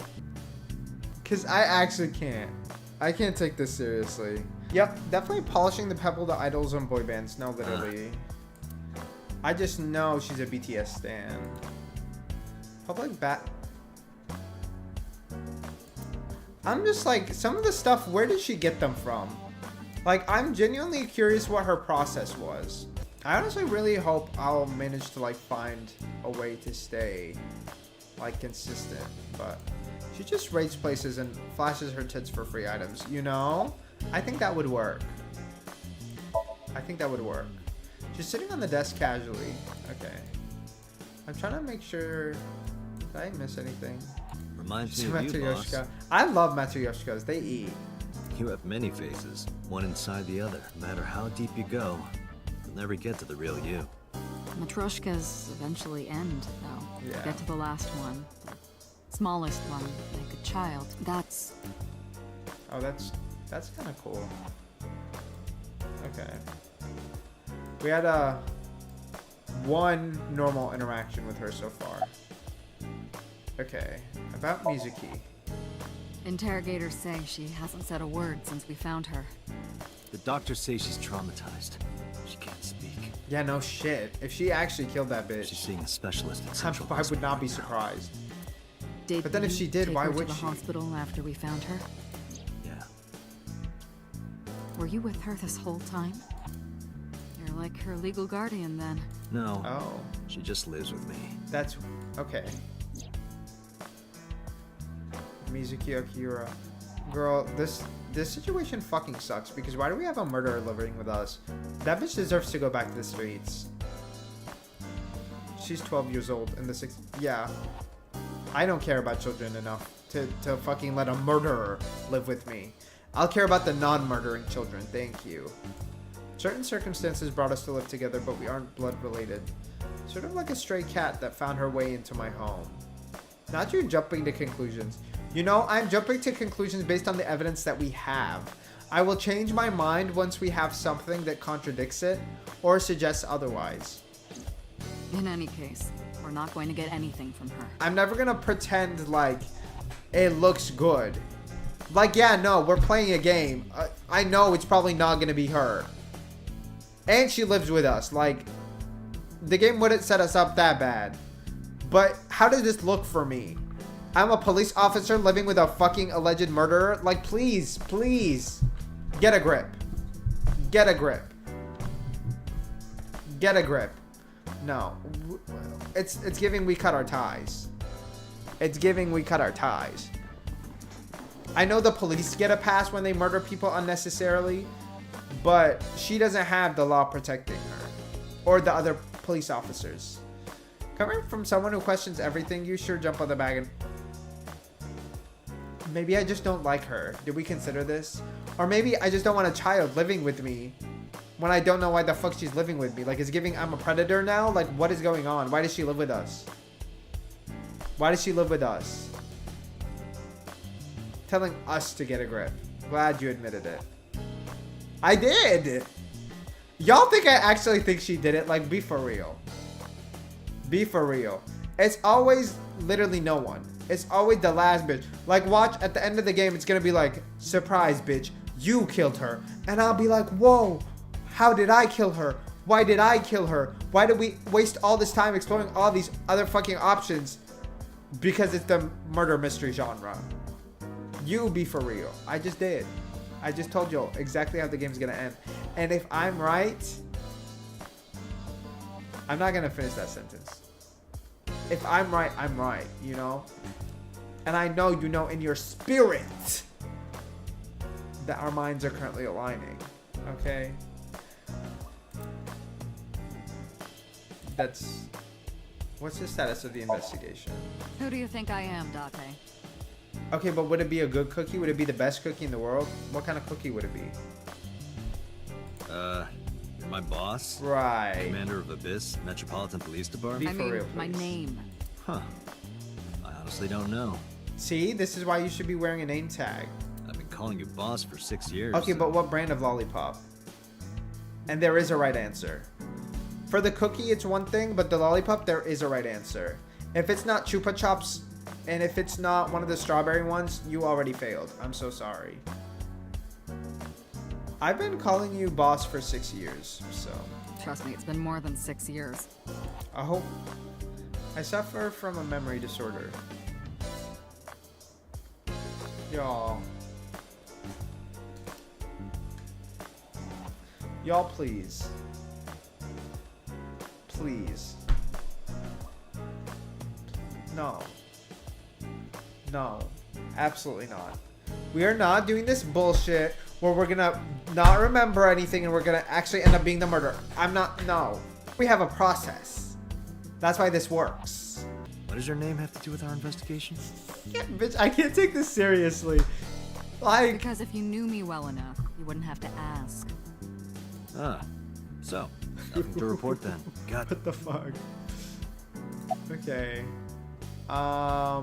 Because I actually can't. I can't take this seriously. Yep, definitely polishing the pebble to idols and boy bands. No, literally. I just know she's a BTS stan. Public bat. I'm just like, some of the stuff, where did she get them from? Like, I'm genuinely curious what her process was. I honestly really hope I'll manage to like find a way to stay like consistent, but she just rates places and flashes her tits for free items, you know? I think that would work. I think that would work. She's sitting on the desk casually. Okay. I'm trying to make sure. Did I miss anything? Reminds me of you, boss. I love Matryoshkas. They eat. You have many faces, one inside the other. No matter how deep you go, you'll never get to the real you. Matryoshkas eventually end, though. Yeah. Get to the last one. The smallest one, like a child. That's... Oh, that's kind of cool. Okay. We had one normal interaction with her so far. Okay. About Mizuki. Interrogators say she hasn't said a word since we found her. The doctors say she's traumatized. She can't speak. Yeah, no shit. If she actually killed that bitch, She's seeing a specialist at I Central would Hospital not be right now. surprised. Did But then if you she did, take why her would to the she? hospital after we found her? Yeah. Were you with her this whole time? You're like her legal guardian then. No. Oh, She just lives with me. that's okay. Mizuki Okura. Girl, this situation fucking sucks because why do we have a murderer living with us? That bitch deserves to go back to the streets. She's 12 years old in the 60s. Yeah. I don't care about children enough to fucking let a murderer live with me. I'll care about the non-murdering children. Thank you. Certain circumstances brought us to live together, but we aren't blood related. Sort of like a stray cat that found her way into my home. Not you jumping to conclusions. You know, I'm jumping to conclusions based on the evidence that we have. I will change my mind once we have something that contradicts it or suggests otherwise. In any case, we're not going to get anything from her. I'm never gonna pretend like it looks good. Like, yeah, no, we're playing a game. I know it's probably not gonna be her. And she lives with us. Like, the game wouldn't set us up that bad. But how does this look for me? I'm a police officer living with a fucking alleged murderer. Like, please, please, get a grip. Get a grip. Get a grip. No, it's giving we cut our ties. It's giving we cut our ties. I know the police get a pass when they murder people unnecessarily, but she doesn't have the law protecting her or the other police officers. Coming from someone who questions everything, you sure jump on the bag and... Maybe I just don't like her. Did we consider this? Or maybe I just don't want a child living with me when I don't know why the fuck she's living with me. Like, it's giving I'm a predator now? Like, what is going on? Why does she live with us? Why does she live with us? Telling us to get a grip. Glad you admitted it. I did! Y'all think I actually think she did it? Like, be for real. Be for real. It's always literally no one. It's always the last bitch. Like, watch, at the end of the game, it's gonna be like, surprise, bitch, you killed her. And I'll be like, whoa, how did I kill her? Why did I kill her? Why did we waste all this time exploring all these other fucking options? Because it's the murder mystery genre. You be for real. I just did. I just told you exactly how the game's gonna end. And if I'm right, I'm not gonna finish that sentence. If I'm right, I'm right, you know? And I know you know in your spirit that our minds are currently aligning, okay? That's... What's the status of the investigation? Who do you think I am, Date? Okay, but would it be a good cookie? Would it be the best cookie in the world? What kind of cookie would it be? You're my boss? Right. Commander of Abyss Metropolitan Police Department? Be I for mean, real, my please. name. Huh. I honestly don't know. See, this is why you should be wearing a name tag. I've been calling you boss for 6 years. Okay, but what brand of lollipop? And there is a right answer. For the cookie, it's one thing, but the lollipop, there is a right answer. If it's not Chupa Chups, and if it's not one of the strawberry ones, you already failed. I'm so sorry. I've been calling you boss for 6 years, so... Trust me, it's been more than 6 years. I hope. I suffer from a memory disorder. Y'all. Y'all, please. Please. No. No. Absolutely not. We are not doing this bullshit where we're gonna not remember anything and we're gonna actually end up being the murderer. I'm not. No. We have a process. That's why this works. What does your name have to do with our investigation? Yeah, bitch, I can't take this seriously. Like. Because if you knew me well enough, you wouldn't have to ask. Ah, so, nothing to report then. Got What the fuck? Okay. I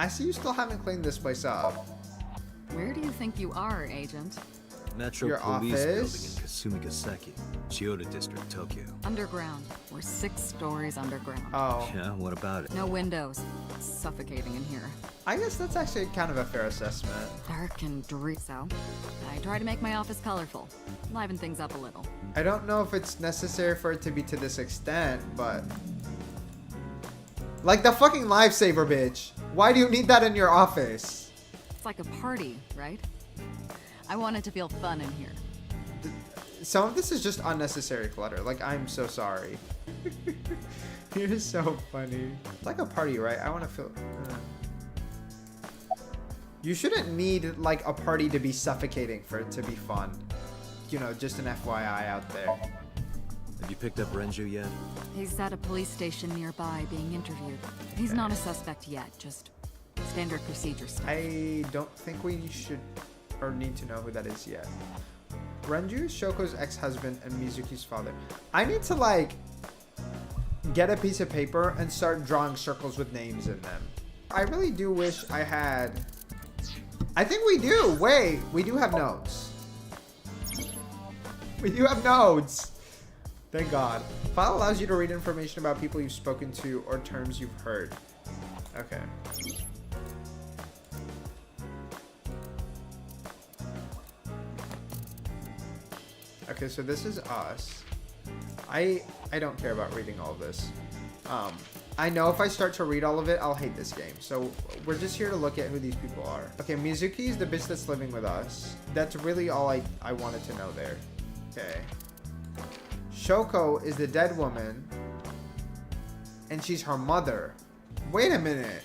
see you still haven't cleaned this place up. Where do you think you are, Agent? Metro Your Police office? Building in Kasumigaseki, Chiyoda District, Tokyo. Underground. We're 6 stories underground. Oh. Yeah, what about it? No windows. It's suffocating in here. I guess that's actually kind of a fair assessment. Dark and dreary. So, I try to make my office colorful. Liven things up a little. I don't know if it's necessary for it to be to this extent, but... Like the fucking lifesaver, bitch. Why do you need that in your office? It's like a party, right? I want it to feel fun in here. Some of this is just unnecessary clutter. Like, I'm so sorry. You're so funny. It's like a party, right? I want to feel... You shouldn't need, like, a party to be suffocating for it to be fun. You know, just an FYI out there. Have you picked up Renju yet? He's at a police station nearby being interviewed. He's not a suspect yet, just standard procedure stuff. I don't think we should or need to know who that is yet. Renju is Shoko's ex-husband and Mizuki's father. I need to, like, get a piece of paper and start drawing circles with names in them. I really do wish I had... I think we do. Wait, we do have notes. We do have notes. Thank God. File allows you to read information about people you've spoken to or terms you've heard. Okay. Okay, so this is us. I don't care about reading all of this. I know if I start to read all of it, I'll hate this game. So we're just here to look at who these people are. Okay, Mizuki is the bitch that's living with us. That's really all I wanted to know there. Okay. Shoko is the dead woman. And she's her mother. Wait a minute.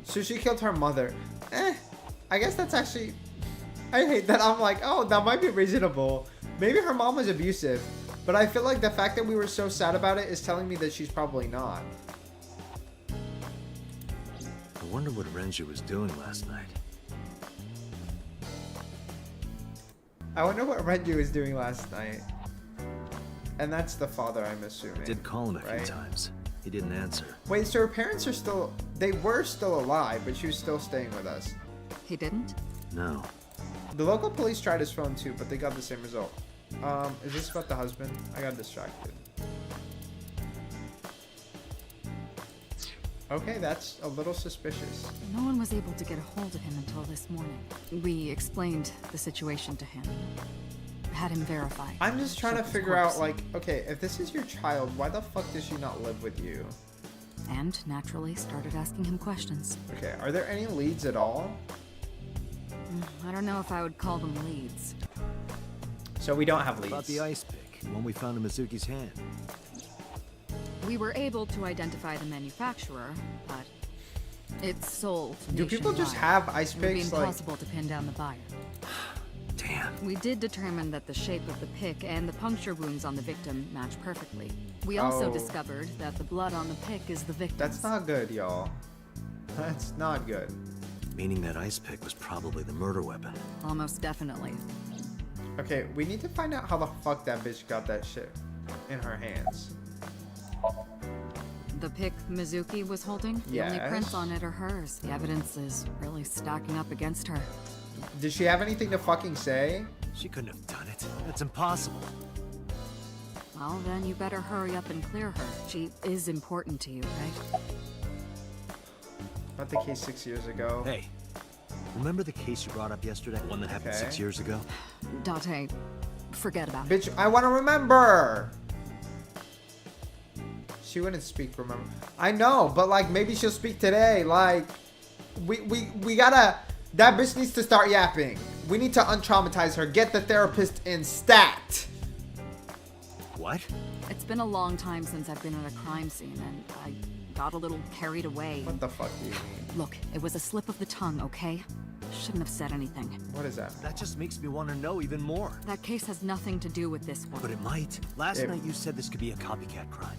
So she killed her mother. I guess that's actually... I hate that. I'm like, oh, that might be reasonable. Maybe her mom was abusive. But I feel like the fact that we were so sad about it is telling me that she's probably not. I wonder what Renju was doing last night. I wonder what Renju was doing last night. And that's the father, I'm assuming. I did call him a right? few times. He didn't answer. Wait, so her parents are still... They were still alive, but she was still staying with us. He didn't? No. The local police tried his phone too, but they got the same result. Is this about the husband? I got distracted. Okay, that's a little suspicious. No one was able to get a hold of him until this morning. We explained the situation to him. Had him verified. I'm just trying to Shoko's figure corpse. out, like, okay, if this is your child, why the fuck does she not live with you? And naturally started asking him questions. Okay, are there any leads at all? I don't know if I would call them leads. So we don't have What about the ice pick? The one we found in Mizuki's hand. We were able to identify the manufacturer, but it's sold Do people just nationwide. have ice It would be picks? Like, impossible to pin down the buyer. Damn. We did determine that the shape of the pick and the puncture wounds on the victim match perfectly. We also Oh. discovered that the blood on the pick is the victim's. that's not good, y'all. That's not good. Meaning that ice pick was probably the murder weapon. Almost definitely. Okay, we need to find out how the fuck that bitch got that shit in her hands. The pick Mizuki was holding, the only Yes. prints on it are hers. The evidence is really stacking up against her. Did she have anything to fucking say? She couldn't have done it. That's impossible. Well, then you better hurry up and clear her. She is important to you, right? About the case 6 years ago. Hey, remember the case you brought up yesterday? The one that happened Okay. 6 years ago? Date, forget about it. Bitch, I want to remember. She wouldn't speak, remember? I know, but like maybe she'll speak today. Like, we gotta. That bitch needs to start yapping. We need to untraumatize her. Get the therapist in stat. What? It's been a long time since I've been at a crime scene, and I got a little carried away. What the fuck do you mean? Look, it was a slip of the tongue, okay? Shouldn't have said anything. What is that? That just makes me want to know even more. That case has nothing to do with this one. But it might. Last night you said this could be a copycat crime.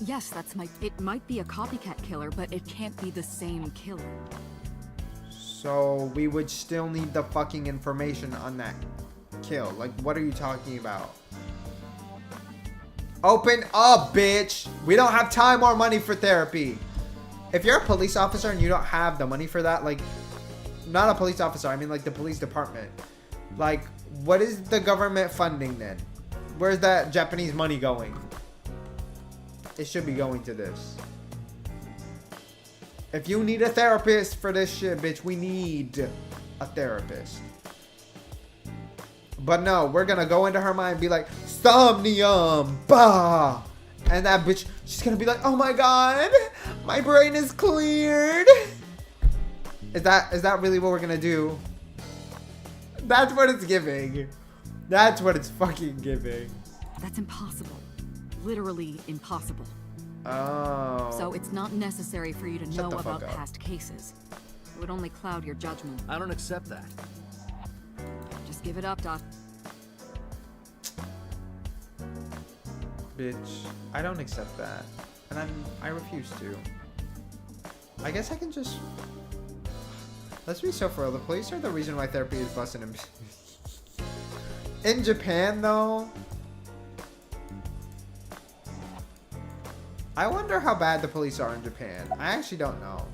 Yes, it might be a copycat killer, but it can't be the same killer. So we would still need the fucking information on that kill. Like, what are you talking about? Open up, bitch. We don't have time or money for therapy. If you're a police officer and you don't have the money for that, like, not a police officer, I mean like the police department. Like, what is the government funding then? Where's that Japanese money going? It should be going to this. If you need a therapist for this shit, bitch, we need a therapist. But no, we're gonna go into her mind and be like, Somnium, bah! And that bitch, she's gonna be like, oh my god, my brain is cleared. Is that really what we're gonna do? That's what it's giving. That's what it's fucking giving. That's impossible. Literally impossible. Oh. So it's not necessary for you to Shut know the fuck about up. past cases. It would only cloud your judgment. I don't accept that. Just give it up, Dot. Bitch, I don't accept that. And I refuse to. I guess I can just... Let's be so for real. The police are the reason why therapy is busting in Japan, though. I wonder how bad the police are in Japan. I actually don't know.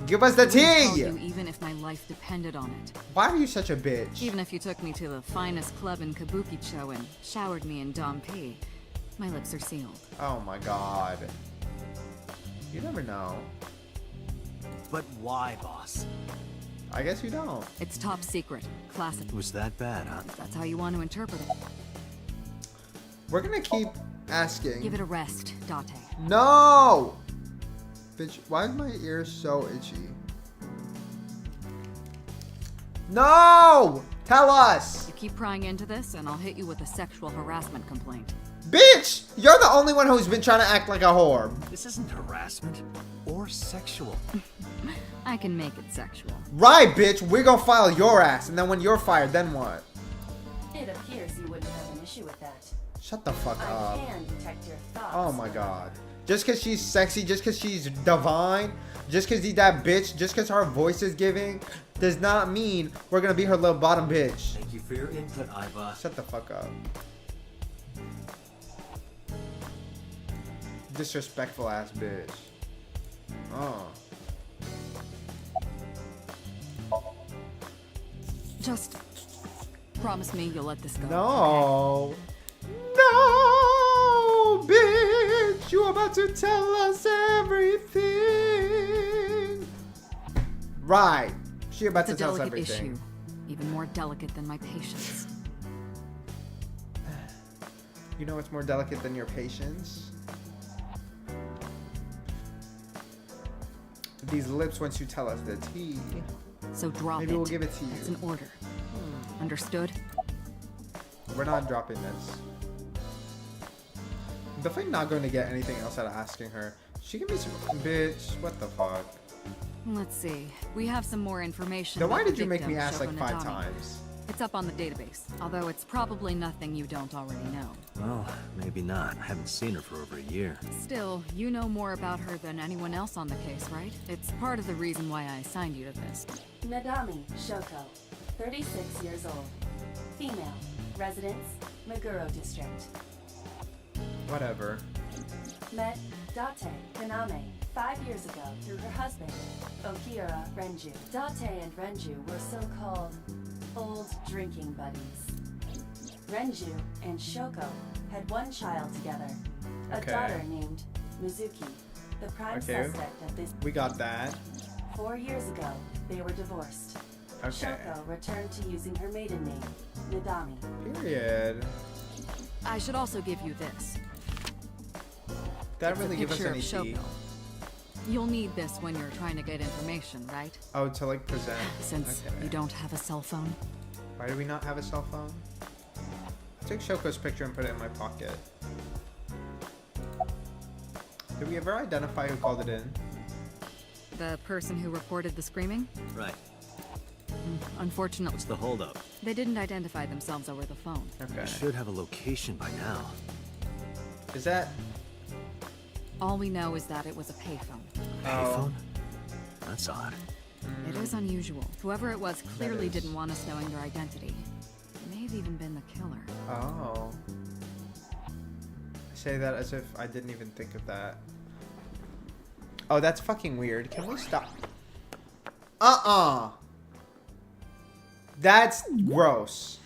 Give us the I wouldn't tell tea! you even if my life depended on it. Why are you such a bitch? Even if you took me to the finest club in Kabukicho and showered me in Dompi, my lips are sealed. Oh my god. You never know. But why, boss? I guess you don't. It's top secret. Classic. It was that bad, huh? If that's how you want to interpret it. We're gonna keep asking. Give it a rest, Date. No! Bitch, why is my ear so itchy? No! Tell us! You keep prying into this, and I'll hit you with a sexual harassment complaint. Bitch! You're the only one who's been trying to act like a whore. This isn't harassment or sexual. I can make it sexual. Right, bitch! We're gonna file your ass, and then when you're fired, then what? It appears you wouldn't have an issue with that. Shut the fuck I up. can detect your thoughts. Oh my god. Just cause she's sexy, just cause she's divine, just cause he's that bitch, just cause her voice is giving, does not mean we're gonna be her little bottom bitch. Thank you for your input, Iva. Shut the fuck up. Disrespectful ass bitch. Oh. Just promise me you'll let this go. No. No, bitch. You about to tell us everything. Right. She about It's a to tell us delicate everything. issue. Even more delicate than my patience. You know what's more delicate than your patience? These lips once you tell us the tea. So drop Maybe it. we'll give it to you. It's an order. Understood? We're not dropping this. I'm definitely not going to get anything else out of asking her. She can be some bitch. What the fuck? Let's see. We have some more information. Then why about did the you make me victim, ask like Shoko 5 Nadami. times? It's up on the database, although it's probably nothing you don't already know. Well, maybe not. I haven't seen her for over a year. Still, you know more about her than anyone else on the case, right? It's part of the reason why I assigned you to this. Nadami Shoko, 36 years old. Female. Residence, Meguro District. Whatever. Met Date Kaname 5 years ago through her husband, Okira Renju. Date and Renju were so-called old drinking buddies. Renju and Shoko had one child together, a Okay. daughter named Mizuki. The prime Okay. suspect of this. We got that. 4 years ago, they were divorced. Okay. Shoko returned to using her maiden name, Nadami. Period. I should also give you this. That It's really a give us picture any of tea. Shoko. You'll need this when you're trying to get information, right? Oh, to like present. Since Okay. you don't have a cell phone. Why do we not have a cell phone? I took Shoko's picture and put it in my pocket. Did we ever identify who called it in? The person who reported the screaming? Right. Unfortunately, What's the holdup? they didn't identify themselves over the phone. Okay. I should have a location by now. Is that... All we know is that it was a payphone. Payphone? That's odd. It is unusual. Whoever it was clearly is. didn't want us knowing their identity. May have even been the killer. Oh. I say that as if I didn't even think of that. Oh, that's fucking weird. Can we stop? That's gross.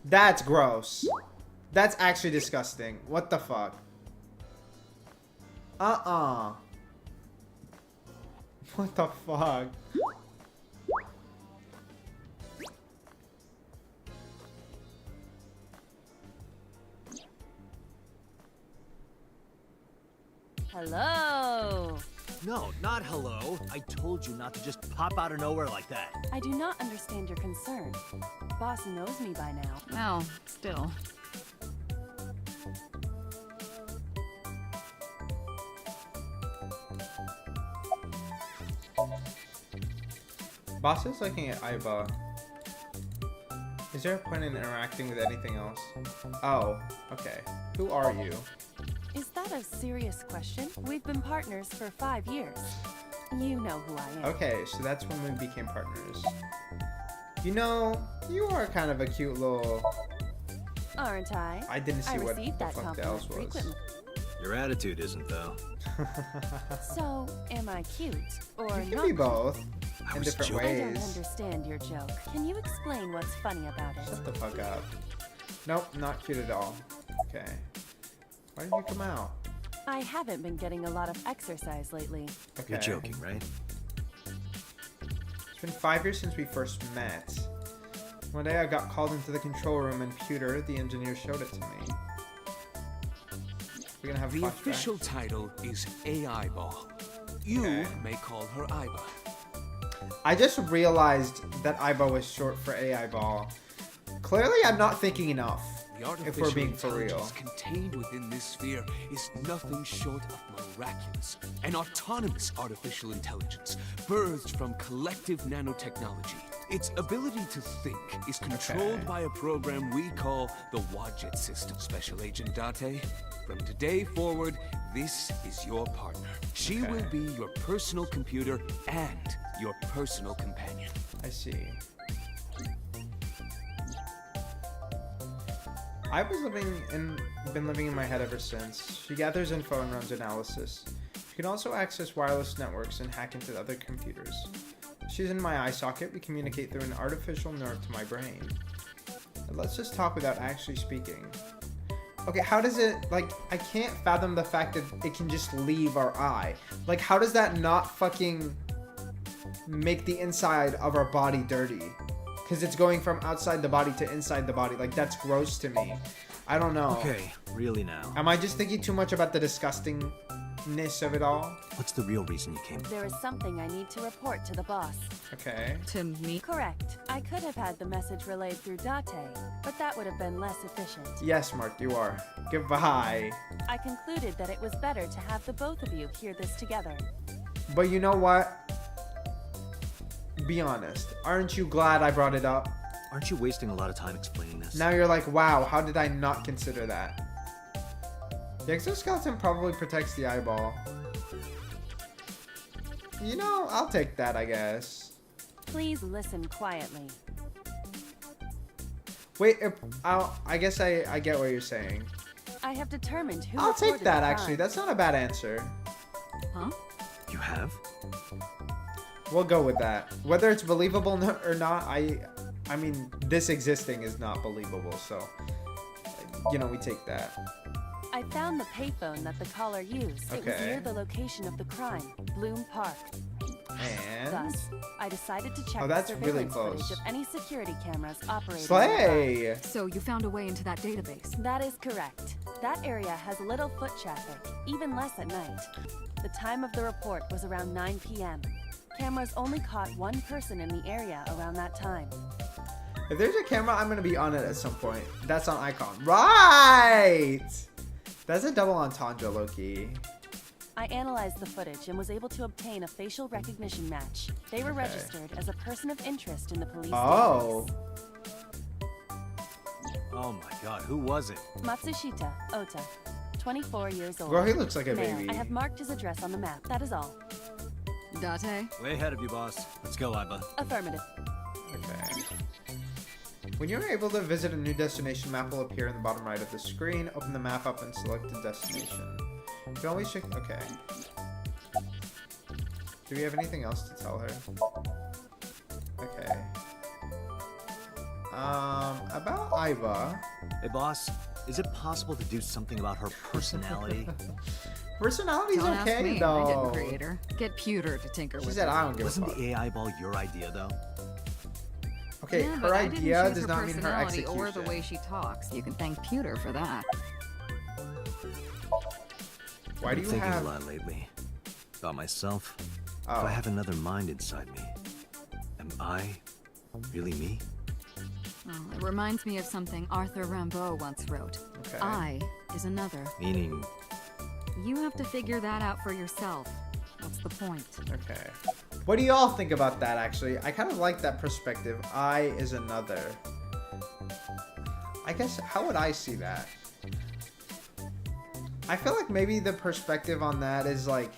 That's gross. That's actually disgusting. What the fuck? What the fuck? Hello! No, not hello. I told you not to just pop out of nowhere like that. I do not understand your concern. Boss knows me by now. Well, still. Boss is looking at Aiba. Is there a point in interacting with anything else? Oh, okay. Who are you? Is that a serious question? We've been partners for 5 years. You know who I am. Okay, so that's when we became partners. You know, you are kind of a cute little... Aren't I? I didn't see I what receive the that fuck the compliment else was. frequently. Your attitude isn't, though. So, am I cute or You can not? be both. I In was different joking. I don't ways. understand your joke. Can you explain what's funny about it? Shut the fuck up. Nope, not cute at all. Okay. Why did you come out? I haven't been getting a lot of exercise lately. Okay. You're joking, right? It's been 5 years since we first met. One day I got called into the control room and Pewter, the engineer, showed it to me. We're gonna have The flashback? official title is AI Ball. You Okay. may call her Aiba. I just realized that Aiba was short for AI Ball. Clearly I'm not thinking enough. The If artificial we're being for real. intelligence contained within this sphere is nothing short of miraculous. An autonomous artificial intelligence birthed from collective nanotechnology. Its ability to think is controlled Okay. by a program we call the Wadjet System. Special Agent Date, from today forward, this is your partner. She Okay. will be your personal computer and your personal companion. I see. I've been living in my head ever since. She gathers info and runs analysis. She can also access wireless networks and hack into other computers. She's in my eye socket. We communicate through an artificial nerve to my brain. And let's just talk without actually speaking. Okay, how does it, like, I can't fathom the fact that it can just leave our eye. Like, how does that not fucking make the inside of our body dirty? Because it's going from outside the body to inside the body. Like, that's gross to me. I don't know. Okay, really now. Am I just thinking too much about the disgustingness of it all? What's the real reason you came? There is something I need to report to the boss. Okay. To me? Correct. I could have had the message relayed through Date, but that would have been less efficient. Yes, Mark, you are. Goodbye. I concluded that it was better to have the both of you hear this together. But you know what? Be honest. Aren't you glad I brought it up? Aren't you wasting a lot of time explaining this? Now you're like, wow, how did I not consider that? The exoskeleton probably protects the eyeball. You know, I'll take that, I guess. Please listen quietly. Wait, I guess I get what you're saying. I have determined who I'll take reported that, the actually. crime. That's not a bad answer. Huh? You have? We'll go with that. Whether it's believable or not, I mean, this existing is not believable, so, you know, we take that. I found the payphone that the caller used. It was Okay. near the location of the crime, Bloom Park. And Thus, I decided to check oh, the that's really surveillance close. footage of any security cameras operating. Slay. So you found a way into that database. That is correct. That area has little foot traffic, even less at night. The time of the report was around 9 p.m. Cameras only caught one person in the area around that time. If there's a camera, I'm gonna be on it at some point. That's on Icon. Right! That's a double entendre, Loki. I analyzed the footage and was able to obtain a facial recognition match. They were registered as a person of interest in the police Oh. Oh my god, who was it? database. Matsushita Ota, 24 years old. Girl, he looks like a Male. baby. I have marked his address on the map, that is all. Date? Way ahead of you, boss. Let's go, Iba. Affirmative. Okay. When you're able to visit a new destination, map will appear in the bottom right of the screen. Open the map up and select the destination. You can always check. Okay. Do we have anything else to tell her? Okay. About Iva. Hey, boss. Is it possible to do something about her personality? Personality's Don't ask okay me. I though. didn't create her. Get Pewter to tinker She with said, her. "I don't give a Wasn't fuck." the AI ball your idea, though? Okay, Yeah, her but I didn't idea choose does her not mean her personality execution. or the way she talks. You can thank Pewter for that. Why do I've you been thinking have? a lot lately. About myself. Oh. If I have another mind inside me, am I really me? Well, it reminds me of something Arthur Rimbaud once wrote. Okay. I is another. Meaning, You have to figure that out for yourself. What's the point? Okay. What do y'all think about that, actually? I kind of like that perspective. I is another. I guess, how would I see that? I feel like maybe the perspective on that is like,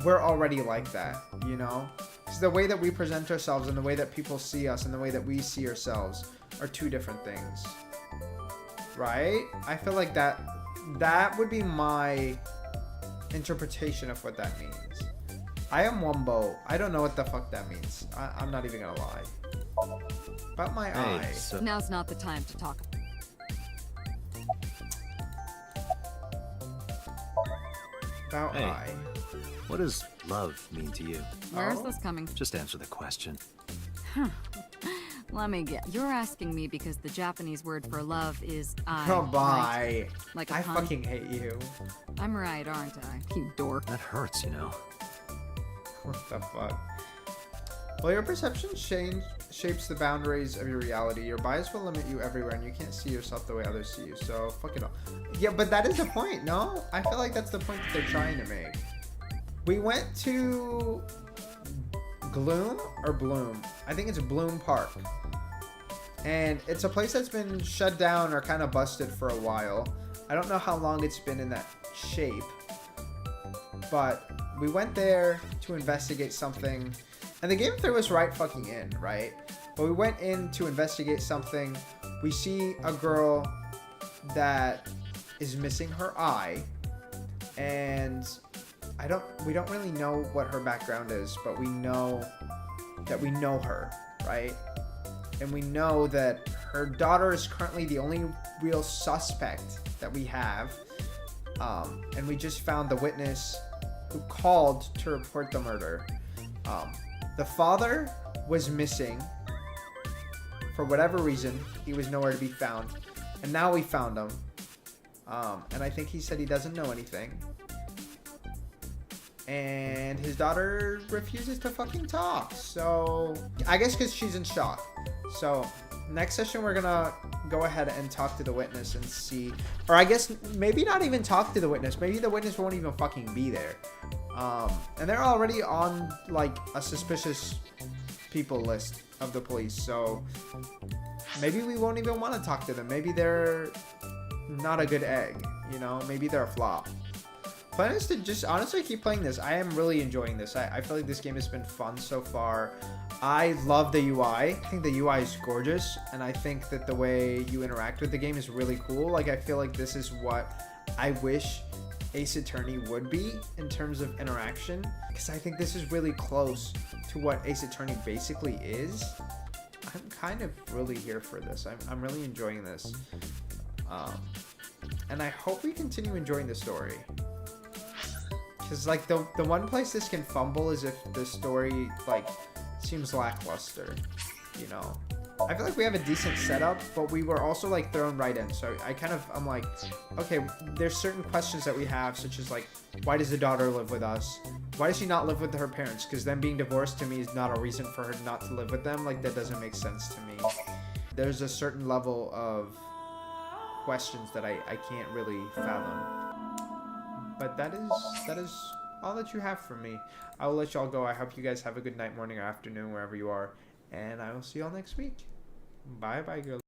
we're already like that, you know? Because the way that we present ourselves and the way that people see us and the way that we see ourselves are two different things. Right? I feel like that would be my interpretation of what that means. I am one boat. I don't know what the fuck that means. I'm not even gonna lie. About my eye. hey, so Now's not the time to talk. About Hey. eye. what does love mean to you? Where's Oh. this coming? Just answer the question. Let me get. You're asking me because the Japanese word for love is I. Oh, right? bye. Like a I pun? fucking hate you. I'm right, aren't I? You dork. That hurts, you know. What the fuck? Well, your perception shapes the boundaries of your reality. Your bias will limit you everywhere, and you can't see yourself the way others see you. So, fuck it all. Yeah, but that is the point, no? I feel like that's the point that they're trying to make. We went to Gloom or Bloom? I think it's Bloom Park. And it's a place that's been shut down or kind of busted for a while. I don't know how long it's been in that shape. But we went there to investigate something. And the game threw us right fucking in, right? But we went in to investigate something. We see a girl that is missing her eye. And we don't really know what her background is, but we know that we know her, right? And we know that her daughter is currently the only real suspect that we have. And we just found the witness who called to report the murder. The father was missing for whatever reason. He was nowhere to be found. And now we found him. And I think he said he doesn't know anything. And his daughter refuses to fucking talk. So, I guess because she's in shock. So, next session we're gonna go ahead and talk to the witness and see. Or I guess maybe not even talk to the witness. Maybe the witness won't even fucking be there. And they're already on, like, a suspicious people list of the police. So, maybe we won't even want to talk to them. Maybe they're not a good egg, you know? Maybe they're a flop. Plan is to just honestly keep playing this. I am really enjoying this. I feel like this game has been fun so far. I love the UI. I think the UI is gorgeous, and I think that the way you interact with the game is really cool. Like, I feel like this is what I wish Ace Attorney would be in terms of interaction, because I think this is really close to what Ace Attorney basically is. I'm kind of really here for this. I'm really enjoying this. And I hope we continue enjoying the story. Because, like, the one place this can fumble is if the story, like, seems lackluster, you know? I feel like we have a decent setup, but we were also, like, thrown right in. So I'm like, okay, there's certain questions that we have, such as, like, why does the daughter live with us? Why does she not live with her parents? Because them being divorced to me is not a reason for her not to live with them. Like, that doesn't make sense to me. There's a certain level of questions that I can't really fathom. But that is all that you have for me. I will let y'all go. I hope you guys have a good night, morning, or afternoon, wherever you are. And I will see y'all next week. Bye bye, girl.